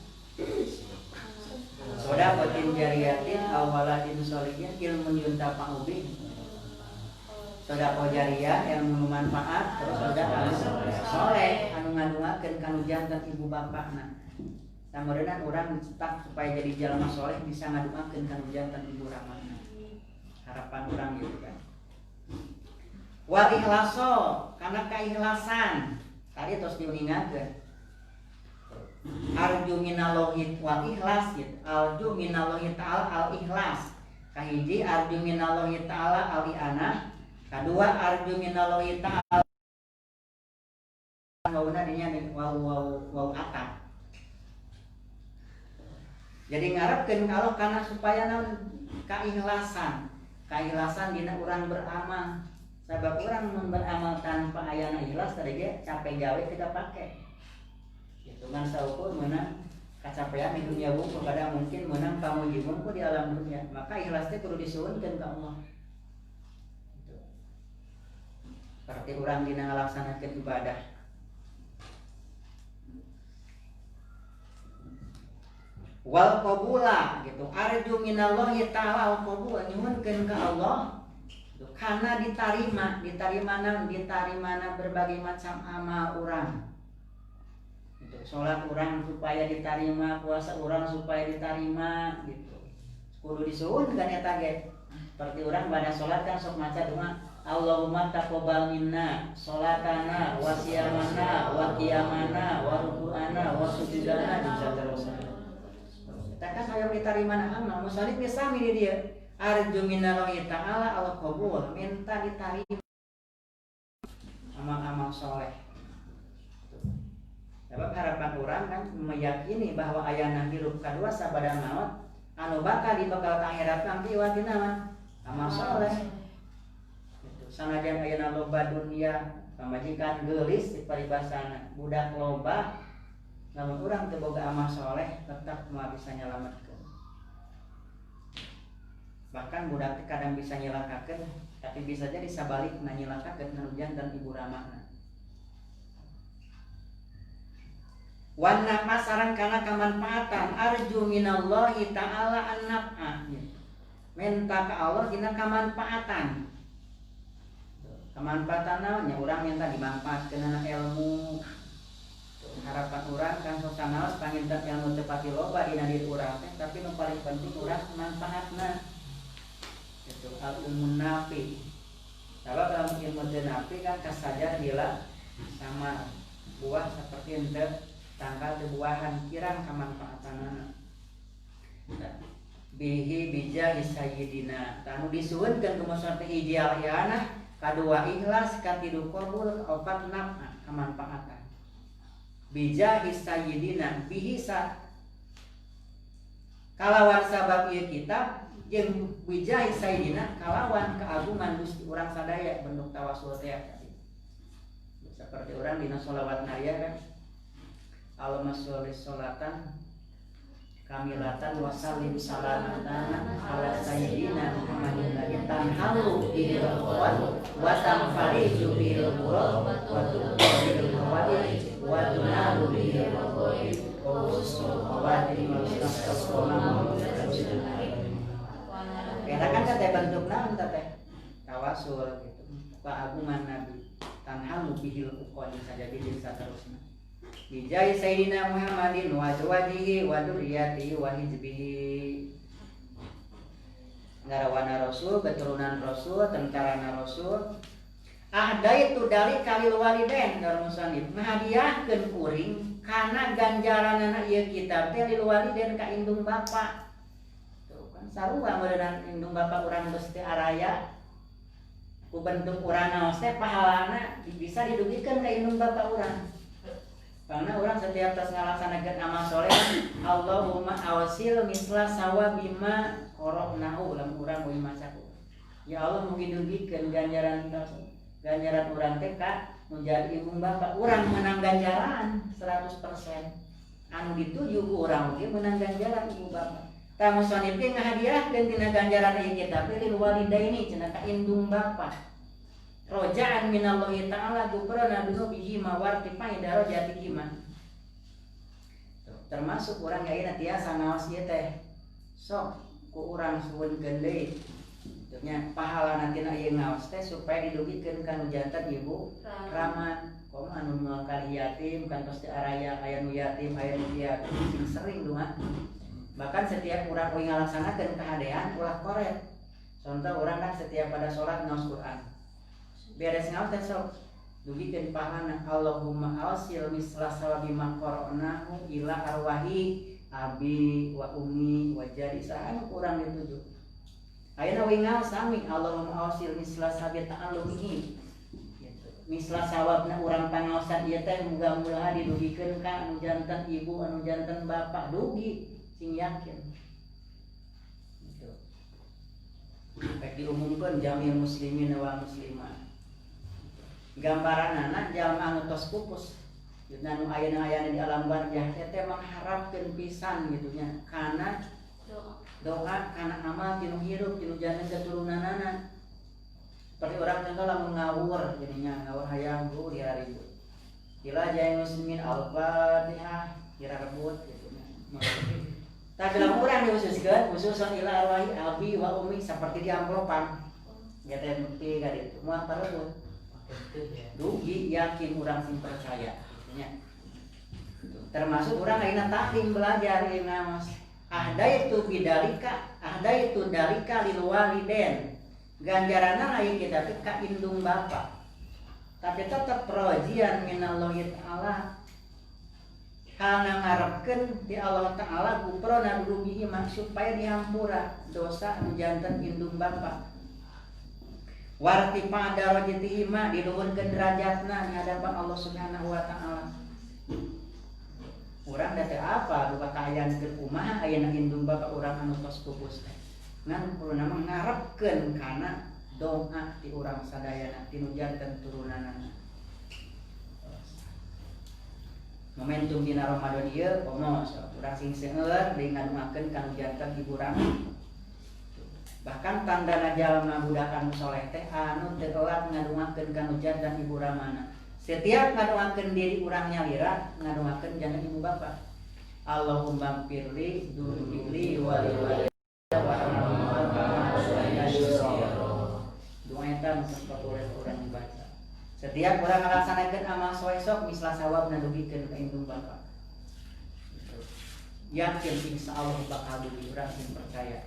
shadaqatin jariyatin aw waladin sholihin ilmun yuntafa'u bih. Sedekah jariyah yang bermanfaat terus sedekah soleh anu ngadungakeun kanu janten ibu bapana. Samureunna urang dicetak supaya jadi jalma soleh bisa ngadungakeun kanu janten ibu ramana. Harapan urang gitu kan. Wa ikhlaso kana kaikhlasan. Tadi tos diuningakeun. Arju minallahi wal ikhlas gitu. Arju minallahi ta'ala al ikhlas. Kahiji arju minallahi ta'ala al i'anah. Kedua arju minallahi ta'ala wauna dinya wau akad. Jadi ngarepkeun kalau kana supaya naon kaikhlasan. Kaikhlasan dina urang beramal. Sabab urang mun beramal tanpa ayana ikhlas tadi ge capek gawe tidak pake. Gitu kan saukur meunang kacapean di dunia wungkul kadang mungkin menang kamu di wungkul di alam dunia, maka ikhlasnya perlu disuwunkeun ka Allah. Gitu. Seperti orang dina ngalaksanakeun ibadah. Wal qabula gitu. Arju minallahi ta'ala al qabul nyuhunkeun ka Allah. Gitu. Karena ditarimana berbagai macam amal orang. Sholat orang supaya diterima, puasa orang supaya diterima gitu. Kudu disuwun kan eta ge. Seperti orang pada sholat kan sok maca doa Allahumma taqabbal minna sholatana wa siyamana wa qiyamana wa ruku'ana wa sujudana bisa terus. Kita kan hayang diterima amal, musalik ge sami di dieu. Arju minallahi ta'ala al-qabul, minta diterima amal-amal soleh. Sebab harapan orang kan meyakini bahwa ayana hirup kadua sabada maut anu bakal dibekal ka akhirat nanti watina mah amal saleh. Gitu. Sanajan ayana loba dunia pamajikan geulis di paribasana budak loba namun urang teu boga amal saleh tetap moal bisa nyalametkeun. Bahkan budak kadang bisa nyelakakeun tapi bisa jadi sabalikna nyelakakeun anu janten ibu ramahna. Wan nafas sareng kana kamanfaatan arju minallahi ta'ala an-naf'a. Minta ka Allah dina kamanfaatan. Kamanfaatan naonnya urang minta dimanfaatkeun ilmu. Harapan urang kan sok sanaos panginten ilmu teu pati loba dina diri urang teh tapi nu paling penting urang manfaatna. Itu al-ilmun nafi. Sabab dalam ilmu teu nafi kan kasajar bila sama buah seperti henteu tanggal tebuahan kirang kamanfaatanana bihi bija sayyidina tanu disuwunkeun kumaha teh ideal yana kadua ikhlas katidu qabul kaopat naf'a kamanfaatan bija sayyidina bihi sa kalawan sabab ieu kitab jeung bija sayyidina kalawan keagungan Gusti urang sadaya bentuk tawasul teh seperti urang dina sholawat naya kan Allahumma sholli sholatan kamilatan wa sallim salamatan ala sayyidina Muhammadin ladzi tanhalu bil qawat wa tanfariju bil qurab wa tuqbil qawaid wa tunalu bil qawaid wa usul qawaid mustasqona eta kan teh bentukna teh tawasul gitu keagungan Nabi tanhalu bil qawat saja jadi saterusna bijai sayyidina Muhammadin wa azwajihi wa dzurriyyatihi wa hizbihi ngarawana rasul keturunan rasul tentarana rasul ahdaitu dari kalil walidain dar musannif ngahadiahkeun kuring kana ganjaranana ieu kitab teh lil walidain ka indung bapa tuh kan sarua meureun indung bapa urang geus teu araya ku bentuk urang naos teh pahalana bisa didugikeun ka indung bapa urang. Karena orang setiap tas ngalaksanakeun amal soleh Allahumma awasil misla sawa bima qara'nahu lam urang we macaku. Ya Allah mugi dugikeun ganjaran urang teh ka nu jadi ibung bapa urang menang ganjaran 100%. Anu dituju ku urang ge menang ganjaran ibu bapa. Ta musannif ge ngahadiahkeun tina ganjaran ieu kitab lil walidaini cenah ka indung bapa. Rojaan minallahi ta'ala gubrana dunubihi mawartifai darajatihi ma. Termasuk urang ayeuna tiasa naos ieu teh. Sok ku urang suwunkeun deui. Nya pahala nantina ieu ngaos teh supaya didugikeun ka nu janten ibu rama. Komo anu moal yatim kan pasti araya aya nu yatim aya nu piatu sing sering doa. Bahkan setiap urang we ngalaksanakeun kahadean ulah koret. Contoh urang kan setiap pada salat ngaos Quran. Beres ngaos teh sok dugikeun pahalana Allahumma awsil misla sawabi ma qara'nahu ila arwahi abi wa ummi wa jadi saha urang dituju. Ayeuna we ngaos sami Allahumma awsil misla sabi ta'allumihi. Gitu. Misla sawabna urang pangaosan ieu teh muga-muga didugikeun ka anu janten ibu anu janten bapak dugi sing yakin. Gitu. Pek diumumkeun jamil muslimin wal muslimat. Gambaran anak jalma anu tos pupus nu aya di alam barzah teh mengharapkeun pisan gitu nya kana doa kana amal tinu hirup tinu janten keturunanana. Seperti orang contoh lamun ngawur jadinya ngawur hayang Bu di hari itu. Kila jaya muslimin al-Fatihah kira rebut gitu nya. Tapi lamun urang diususkeun khususan ila arwahi abi wa umi seperti di amplopan. Ya teh bukti ka ditu moal parebut. Dugi yakin urang sing percaya gitu nya. Termasuk urang ayeuna taklim belajar ayeuna Mas. Ahdaitu bidalika, ahdaitu dalika lil waliden. Ganjaranna lain kita teh ka indung bapa. Tapi tetap rojian minallahi ta'ala. Hal ngarepkeun di Allah Ta'ala kuprona rubihi supaya dihampura dosa anu janten indung bapa. Warti pada darajatihi ma diluhurkeun derajatna di hadapan Allah Subhanahu wa Ta'ala. Urang da teu apa duka kaayaan keur kumaha ayeuna indung bapa urang anu tos pupus teh. Ngan perlu nama ngarepkeun kana doa ti urang sadayana tinu janten turunanana. Momentum dina Ramadan ieu komo urang sing seueur deui ngaduakeun kanu janten ibu urang. Bahkan tandana jalma budak anu soleh teh anu teu telat ngaduakeun kanu janten ibu uramana. Setiap ngaduakeun diri urang nyalira ngaduakeun janten ibu bapa. Allahumma firli dunubi wa li doa eta sempat orang baca. Setiap orang melaksanakan amal soleh sok mislah sawab nadugikeun ka indung bapa. Yakin insyaallah bakal dugi urang sing percaya.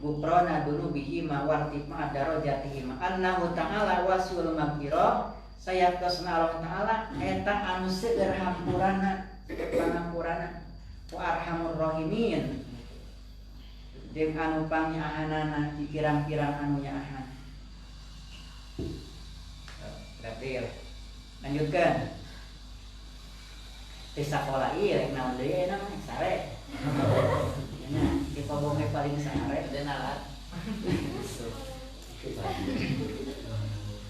Gufrana dunubihi ma wartifma darajatihi ma annahu ta'ala wasul maghfirah sayatosna Allah Ta'ala eta anu seueur hampurana pangampurana wa arhamur rahimin jeung anu pangnyaahanana di pirang-pirang anu nyaahan. Berarti lanjutkan. Di sakola ieu rek naon deui eta mah sare. Nya di pabonge paling sare dan alat.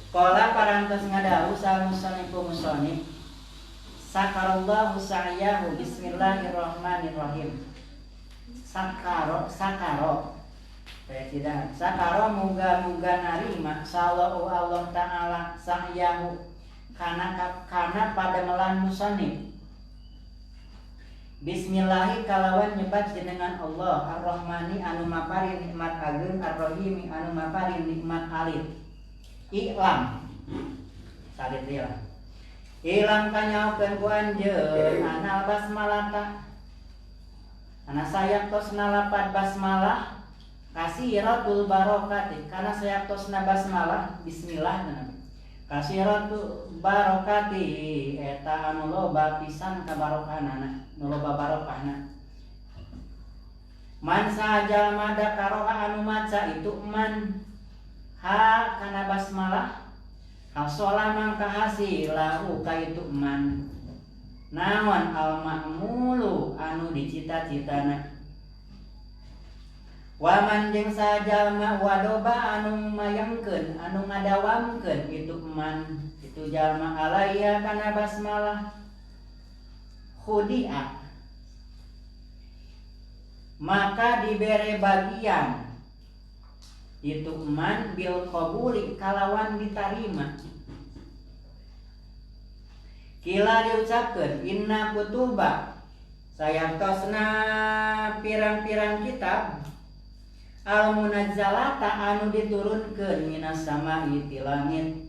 Qala parantos ngadawu samusanifu musani. Sakarallahu sa'yahu bismillahirrahmanirrahim. Sakaro presiden sakaro muga-muga narima sallallahu Allah Ta'ala sa'yahu kana pada melan musannif. Bismillahi kalawan nyebat jenengan Allah Ar-Rahmani anu mapari nikmat ageun Ar-Rahimi anu mapari nikmat alit. Iklam saditrilah ilang kanyaokeun ku anjeun anal basmalata ana sayaktosna lapad basmalah kasiratul barokati kana sayaktosna basmalah bismillah kasiratul barokati eta anu loba pisan kabarokahna nu loba barokahna man saja mada karoha anu maca itu man ha kana basmalah hasola mangka hasilahu ka itu man naon al ma'mulu anu dicita-citana waman jeung sajalma wadoba anu mayangkeun anu ngadawamkeun itu man itu jalma alaiya kana basmalah khudi'a maka dibere bagian itu man bil qabuli kalawan ditarima. Kila diucapkeun inna kutuba sayantosna pirang-pirang kitab al munazzalata anu diturunkeun minas sama'i ti langit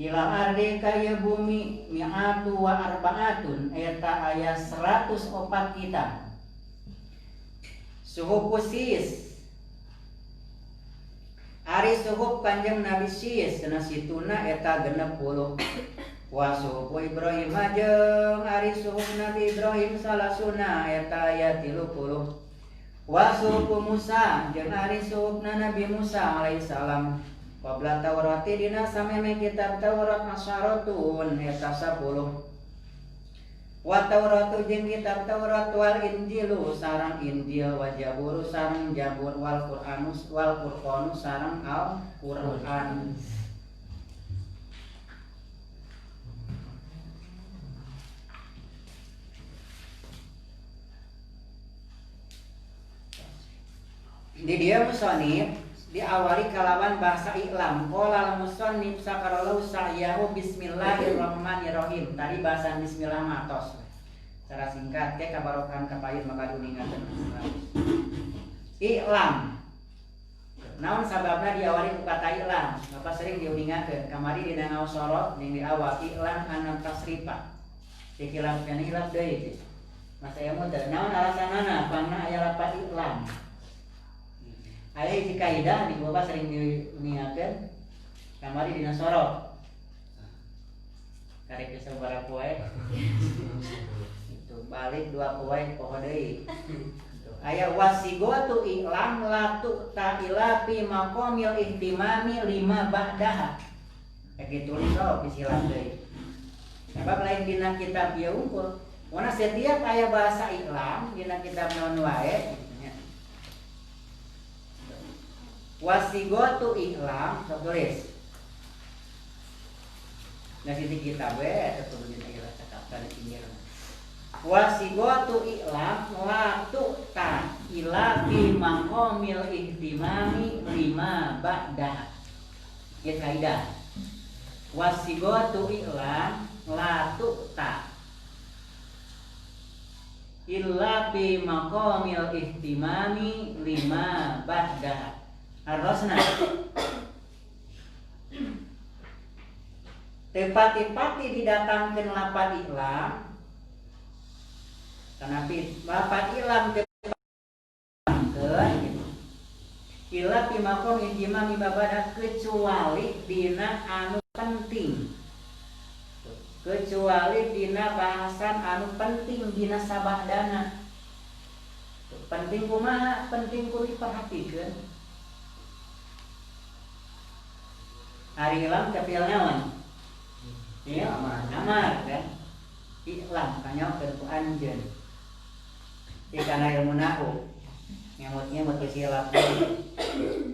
ila ardi kaya bumi mi'atu wa arba'atun eta aya 104 kitab suhuf sis ari suhuf Kanjeng Nabi sis cenah situna eta 60 wa suhuf Ibrahim jeung ari suhuf Nabi Ibrahim salasuna eta aya 30 wa suhuf Musa jeung ari suhufna Nabi Musa alaihissalam qabla Taurati dina sameme kitab Taurat asyaratun eta 10 wa Tauratu jeung kitab Taurat wal Injilu sareng Injil wa Jabur sareng Jabur wal Qur'anu sareng Al-Qur'an. Di dia musonib diawali kalawan bahasa iklam. Qala al-musannif sakarallahu sa'yahu bismillahirrahmanirrahim. Tadi bahasa bismillah matos. Secara singkat ke kabarokan kapayun maka diuningakeun. Iklam. Naon sababna diawali ku kata iklam? Bapak sering diuningakeun. Kamari dina ngaos sorot ning di awal iklam anu tasrifa. Dikilap kana hilap deui. Mas aya mah naon alasanana pangna aya lapat iklam. Aya hiji kaidah di Bapak sering diuningakeun. Kamari dina sorot. Karek sabaraha poe. Itu balik 2 poe poho deui. Aya wasigatu iklam latu ta'ila fi maqamil ihtimami 5 ba'daha. Kayak tulis sok disilang deui. Sebab lain dina kitab ieu unggul. Wana setiap aya bahasa iklam dina kitab naon wae nya. Wasigatu iklam sok tulis. Nah di kitab we eta kudu dina cakapkan di pinggir. Wasigatu iklam latu ta ila fi maqamil ihtimami 5 ba'da. Ya kaidah. Wasigatu iklam latu ta illa fi maqamil ihtimami 5 ba'da. Harusna tepati-pati didatangkeun lapat iklam. Kanapi lapat ilam keun ila fi maqam intimam ibadah kecuali dina anu penting. Kecuali dina bahasan anu penting dina sabadana. Penting kumaha? Penting kudu diperhatikeun. Hari ilam kapil naon? Iya, amar kan? Iklam kanyakeun ku anjeun. Ikana ilmu nahu ngemut-ngemut besi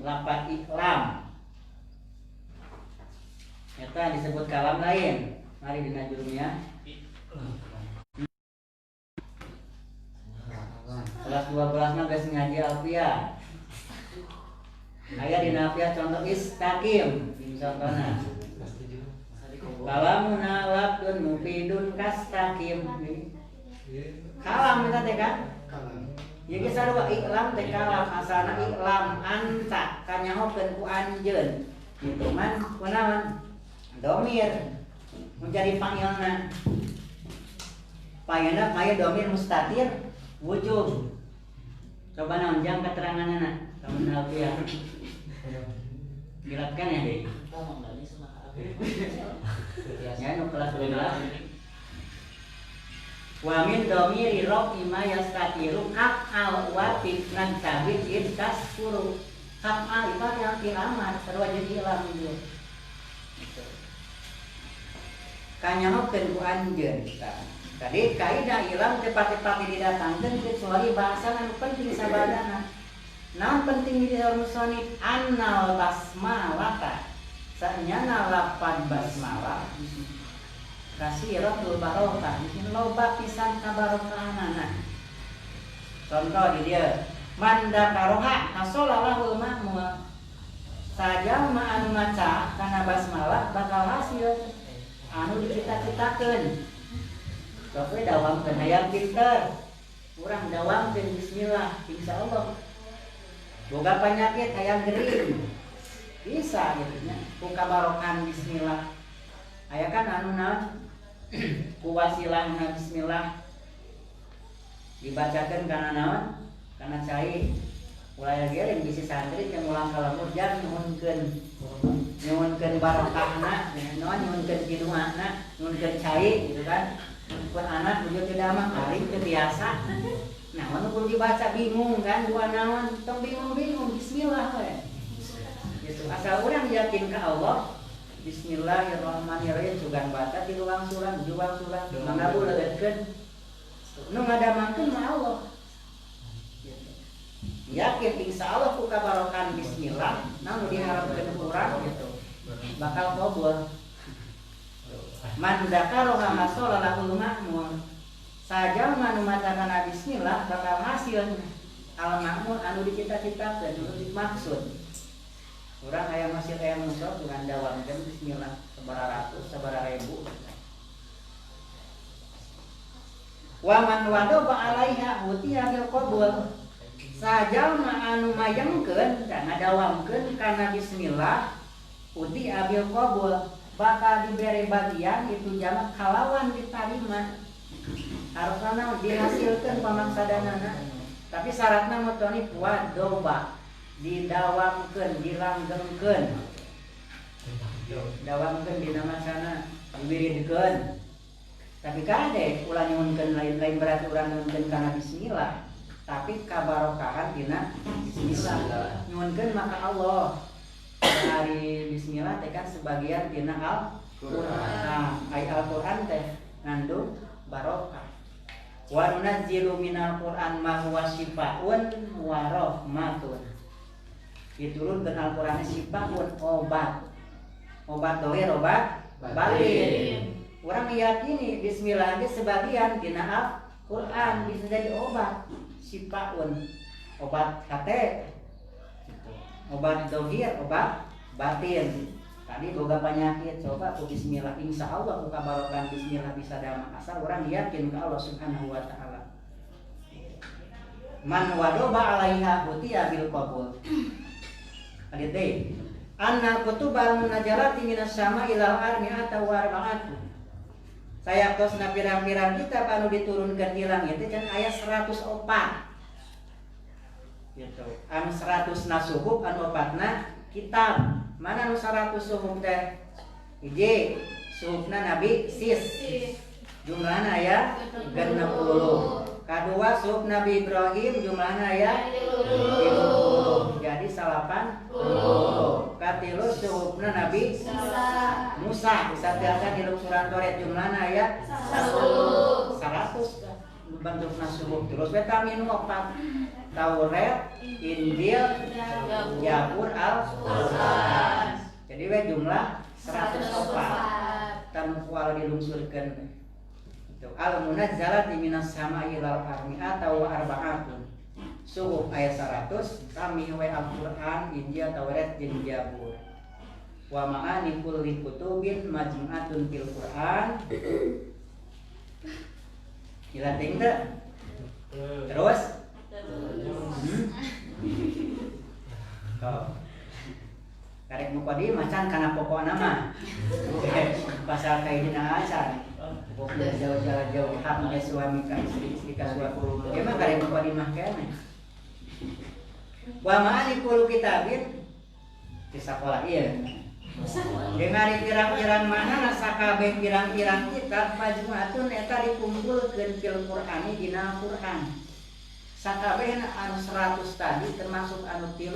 lapat iklam nyata disebut kalam lain. Mari dina jurumnya kelas 12 mah geus ngaji alfiah. Aya dina alfiah contoh istaqim contohna kalamuna labdun mufidun kastaqim. Kalam eta teh kan? Ya geus sarua iklam teh kalam asalna iklam anta kanyahokeun ku anjeun. Kitu man kunaon? Domir menjadi panggilna. Panggilna maya domir mustatir wujub. Coba naon jang keteranganna tamun alfiah. Gilatkan ya deui. Ya nu kelas 12. Wa min dhamiri rafi ma yastatiru af'al wa fitnan tabid istaskuru. Af'al itu yang kiamat sarua jadi ilam ieu. Kanyahokeun ku anjeun. Tadi kaidah ilam tepat-tepat didatangkeun kecuali bahasan anu penting sabadana. Naon penting di dalam musonif annal basmalata. Sanyana lapan basmalah. Kasiratul barokah, bikin loba pisan kabarokahanana. Contoh di dia, manda karoha hasolalahul ma'mul. Sajal ma anu maca kana basmalah bakal hasil anu dicita-citakeun. Sok we dawamkeun hayang pinter. Urang dawamkeun bismillah, insyaallah. Boga penyakit hayang gering. Bisa gitu nya, ku kabarokan bismillah. Aya kan anu naon? Ku wasilahna bismillah dibacakeun kana naon? Kana cai. Ulah ge bisi santri teh ulang kalamur jan nyuhunkeun barokahna, naon nyuhunkeun kiduana, nyuhunkeun cai gitu kan. Pun anak bujur teu mah ari teu biasa. Naon kudu dibaca bingung kan, dua naon, tong bingung-bingung bismillah we. Gitu. Asal urang yakin ka Allah. Bismillahirrahmanirrahim sugan baca di ruang surang, juang surang, mangga buleutkeun. Nu ngadamangkeun mah Allah. Yakin insyaallah ku kabarokan bismillah, namun diharapkeun urang gitu. Bakal qabul. Man dzakara ma sallallahu ma'mul. Sajal manu macana bismillah bakal hasil. al-ma'mul anu dicita-citakeun anu dimaksud. Urang aya masjid aya musab urang dawamkeun bismillah sabaraha ratus sabaraha ribu. Wa man wadoba alaiha utiya bil qabul. Sajalma anu mayengkeun dan ngadawamkeun kana bismillah utiya bil qabul bakal diberi bagian itu jamak kalawan ditarima. Harusna dihasilkeun pamaksadanana. Tapi syaratna mutonif wadoba didawamkeun dilanggengkeun. Dawamkeun dina masana diwiridkeun. Tapi kade ulah nyuhunkeun lain berarti urang nyuhunkeun kana bismillah, tapi kabarokahan dina bismillah. Nyuhunkeun maka Allah. Hari bismillah teh kan sebagian dina Al-Qur'an. Nah, ayat Al-Qur'an teh ngandung barokah. Wa nunazzilu minal Qur'an ma huwa syifaa'un wa rahmatun. Diturunkeun Al-Qur'an syifaa'un obat. Obat dohir, obat batin. Orang meyakini bismillah ge sebagian dina Al-Qur'an bisa jadi obat. Syifaa'un obat hate. Obat dohir, obat batin. Tadi boga penyakit, coba ku bismillah insya Allah ku kabarokan bismillah bisa damai asal orang yakin ke Allah Subhanahu wa taala. Man wadoba alaiha utiya bil qabul. Hadits deui. Anna kutubal munajalati minas sama ilal armi atau arba'atu. Saya tosna pirang-pirang kitab anu diturunkeun di langit teh can aya 104. Gitu. Anu 100 nasuhub anu opatna kitab. Mana anu 100 suhub teh? Hiji, suhubna Nabi Sis. Jumlahna aya 60. Kadua suhub Nabi Ibrahim jumlahna aya 30. Jadi 80. Katilu suhubna Nabi Musa. Bisa diaca di surat Toret jumlahna aya 100. Bentukna suhub terus beta minum 4. Taurat, Injil, Zabur, Al-Qur'an. Jadi we jumlah 104. Tanwal dilungsurkeun. Itu al-munazzalati minas sama'i ilal armi'at wa arba'atun. Suhuf ayat 100 kami we Al-Qur'an, Injil, Taurat, jeung Zabur. Wa ma'ani kulli kutubin majmu'atun fil Qur'an. Dilatih teh. Terus karek mukodi macan kana pokokna mah. Pasal kaidina acan. Pokokna jauh-jauh hak ke suami ka istri ka suami. Ge mah karek mukodi mah keneh. Wa ma'ani kullu kitabin di sakola ieu. Dengan pirang-pirang mana sakabeh pirang-pirang kitab majmu'atun eta dikumpulkeun fil Qur'ani dina Qur'an. Sakabeh anu 100 tadi termasuk anu 3.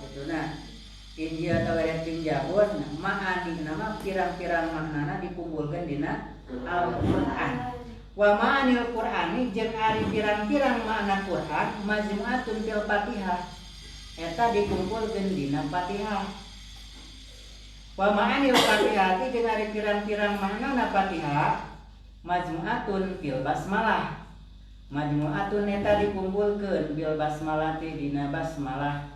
Gitu nah. Injil Taurat jeung Zabur ma'ani nama pirang-pirang maknana dikumpulkeun dina Al-Qur'an. Wa ma'anil Qur'ani jeung ari pirang-pirang makna Qur'an majmu'atun fil Fatihah. Eta dikumpulkeun dina Fatihah. Wa ma'anil Fatihati jeung ari pirang-pirang maknana Fatihah majmu'atun fil basmalah. Majmu'atun eta dikumpulkeun bil basmalati dina basmalah.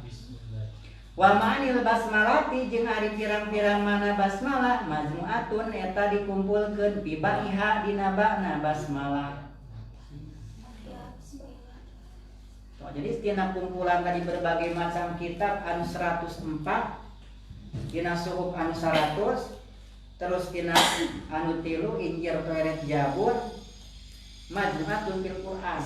Wa ma'anil basmalati jeung ari pirang-pirang mana basmalah majmu'atun eta dikumpulkeun bi ba'iha dina ba'na basmalah. Jadi tina kumpulan tadi berbagai macam kitab anu 104, tina suhuf anu 100, terus tina anu 3 Injil, Taurat, Zabur majmu'atun fil Qur'an.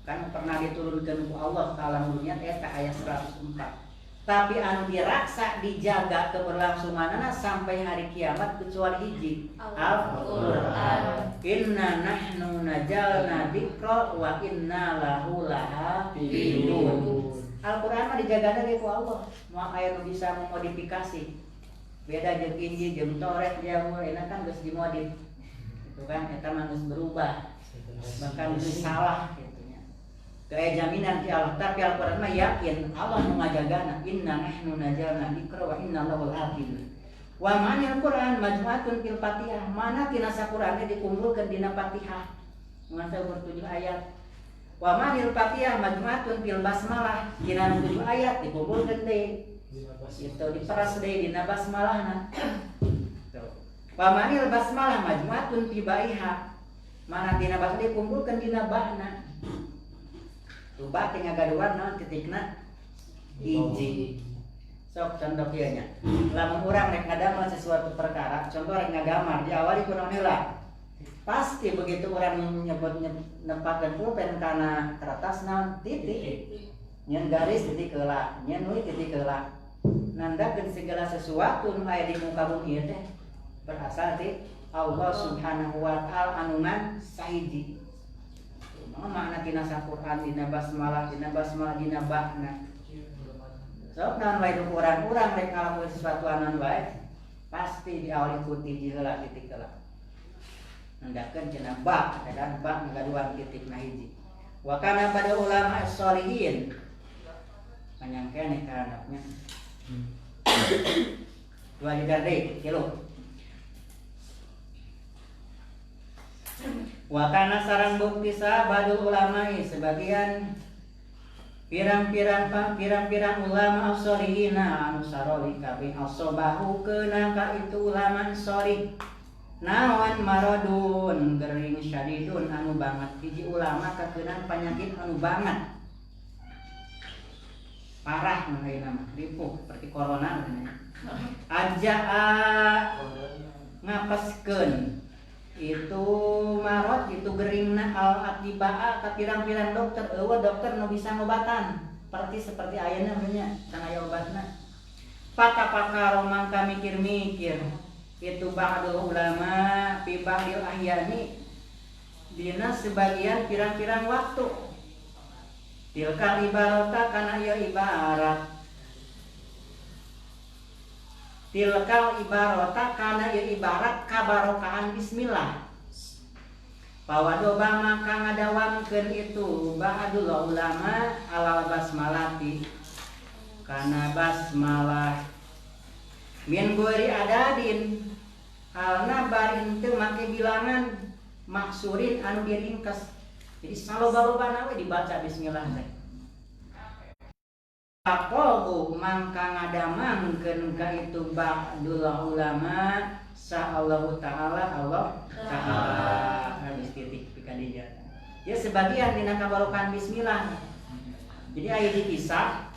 Kan pernah diturunkeun ku Allah ka alam dunia eta aya 104. Tapi anu diraksa dijaga keberlangsunganana sampai hari kiamat kecuali hiji Al-Qur'an. Inna nahnu najalna dzikra wa inna lahu lahafidun. Al-Qur'an mah dijagana ge ku Allah. Moal aya nu bisa memodifikasi. Beda jeung Injil jeung Taurat Zabur enak kan geus dimodif. Itu kan eta mah geus berubah. Bahkan geus salah gitu nya. Teu aya jaminan ti Allah, tapi Al-Qur'an mah yakin Allah nu ngajagana. Inna nahnu najalna dzikra wa inna lahu lahafidun. Wa ma'anil Qur'an majmu'atun fil Fatihah. Mana tina Qur'an dikumpulkeun dina Fatihah. Ngan 7 ayat. Wa manil Fatihah majmu'atun fil basmalah dina 7 ayat dikumpulkeun deui. Itu diperas deui dina basmalahna. Tuh. Wa manil basmalah majmu'atun fi baiha. Mana dina basmalah dikumpulkeun dina ba'na. Tuh ba teh ngagaduan naon titikna hiji. Sok contoh kieu nya. Lamun urang rek ngadamel sesuatu perkara, contoh rek ngagamar diawali ku naon heula. Pasti begitu orang nyebut nempakeun pulpen kana kertas naon titik. Nyen garis titik heula, nyen nulis titik heula. Nandakeun segala sesuatu nu aya di muka bumi ieu teh berasal ti Allah Subhanahu wa taala anu ngan sahiji. Makna tina Al-Qur'an dina basmalah dina ba'na. Sok naon wae urang rek ngalakukeun sesuatu anu bae pasti diawali ku hiji heula titik heula. Hendakeun cenah ba dan ba ngaduan titik na hiji. Wa kana pada ulama sholihin. Panyangkeun ka anaknya. Dua digade kilo. Wa kana sareng bukti sabadul ulama sebagian pirang-pirang ulama as-solihina anu saroli kabeh asobahu keuna ka itu ulama sholih. Nawan maradun gering syadidun anu banget hiji ulama kakeunaan penyakit anu banget parah mengenai nama ripuh seperti corona aja ngapaskeun itu marot itu geringna al atibaa ka pirang-pirang dokter eueuh dokter nu bisa ngobatan seperti ayeuna nya can aya obatna pakar mangka mikir-mikir itu ba'dul ulama fi ba'dil ahyani dina sebagian pirang-pirang waktu tilkal ibarata kana ieu ibarat tilkal ibarata kana ieu ibarat kabarokaan bismillah pawadoba maka ngadawamkeun itu ba'dul ulama alal basmalati kana basmalah min gori adadin halna bari henteu make bilangan maksurin anu diringkes jadi saloba-lobana we dibaca bismillah teh aqahu mangka ngadamangkeun ka itu ba'dul ulama sa'allahu ta'ala Allah ta'ala habis titik pikadija ya sebagian dina kabarokan bismillah jadi aya dikisah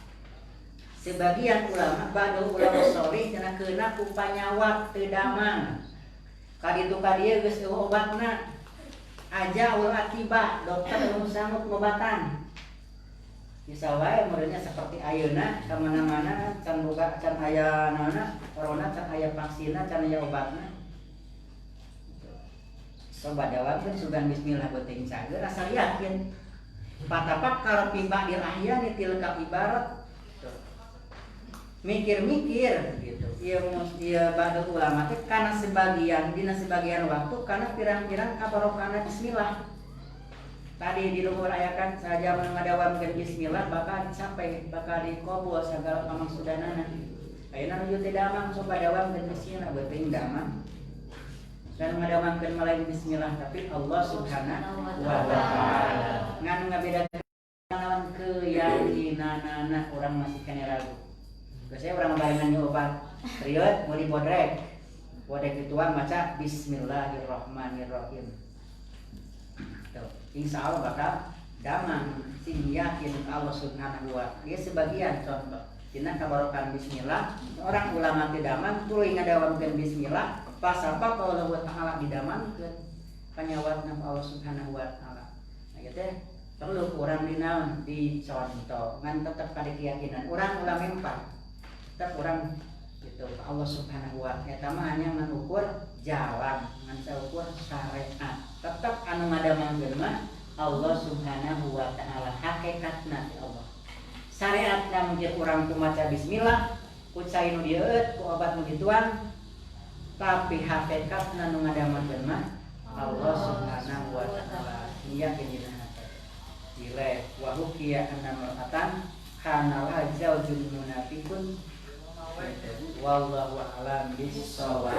sebagian ulama ba'dul ulama sholih cenah keuna ku panyawat teu damang kaditu ka dieu geus eueuh obatna aja ul atibah dokter anu sanggup ngobatan bisa wae meureunnya seperti ayeuna ka mana-mana can boga can aya naonna corona can aya vaksina can aya obatna coba dawakeun sugan bismillah beuting cager asal yakin patapak karepi ba'dil ahyani tilka ibarat mikir-mikir gitu. Ieu ba'dul ulama teh kana sebagian dina sebagian waktu kana pirang-pirang kabarokahna bismillah. Tadi di luhur ayakan saja mengadawamkeun bismillah bakal dicapai, bakal dikabul sagala pamangsudanana. Ayeuna nuju teh damang sok badawamkeun bismillah beuting damang. Dan ngadawamkeun malain bismillah tapi Allah Subhanahu wa taala. Ngan ngabedakeun lawan keyakinanana urang masih kene ragu. Biasanya orang barengan nyoba riot mau dibodrek ituan maca bismillahirrahmanirrahim tuh insya Allah bakal damang sing yakin Allah Subhanahu wa ta'ala sebagian contoh dina kabarokan bismillah orang ulama teh damang tuluy ngadawamkeun bismillah pasapa ka Allah taala didamangkeun panyawatna Allah Subhanahu wa ta'ala aya teh perlu urang dinaon dicontoh ngan tetep pada keyakinan urang ulama empat tetap orang gitu Allah Subhanahu wa ta'ala mah hanya mengukur jalan ngan ukur syariat tetap anu ngadamangkeun mah Allah Subhanahu wa ta'ala hakikatna ti Allah syariatna mungkin urang kumaca bismillah ku cai nu dieueut ku obat nu dituan tapi hakikatna nu ngadamangkeun mah Allah Subhanahu wa ta'ala yakin dina hati ile wa hukiya anna mar'atan kana la zaujun munafiqun wallahu a'lam bis-shawab.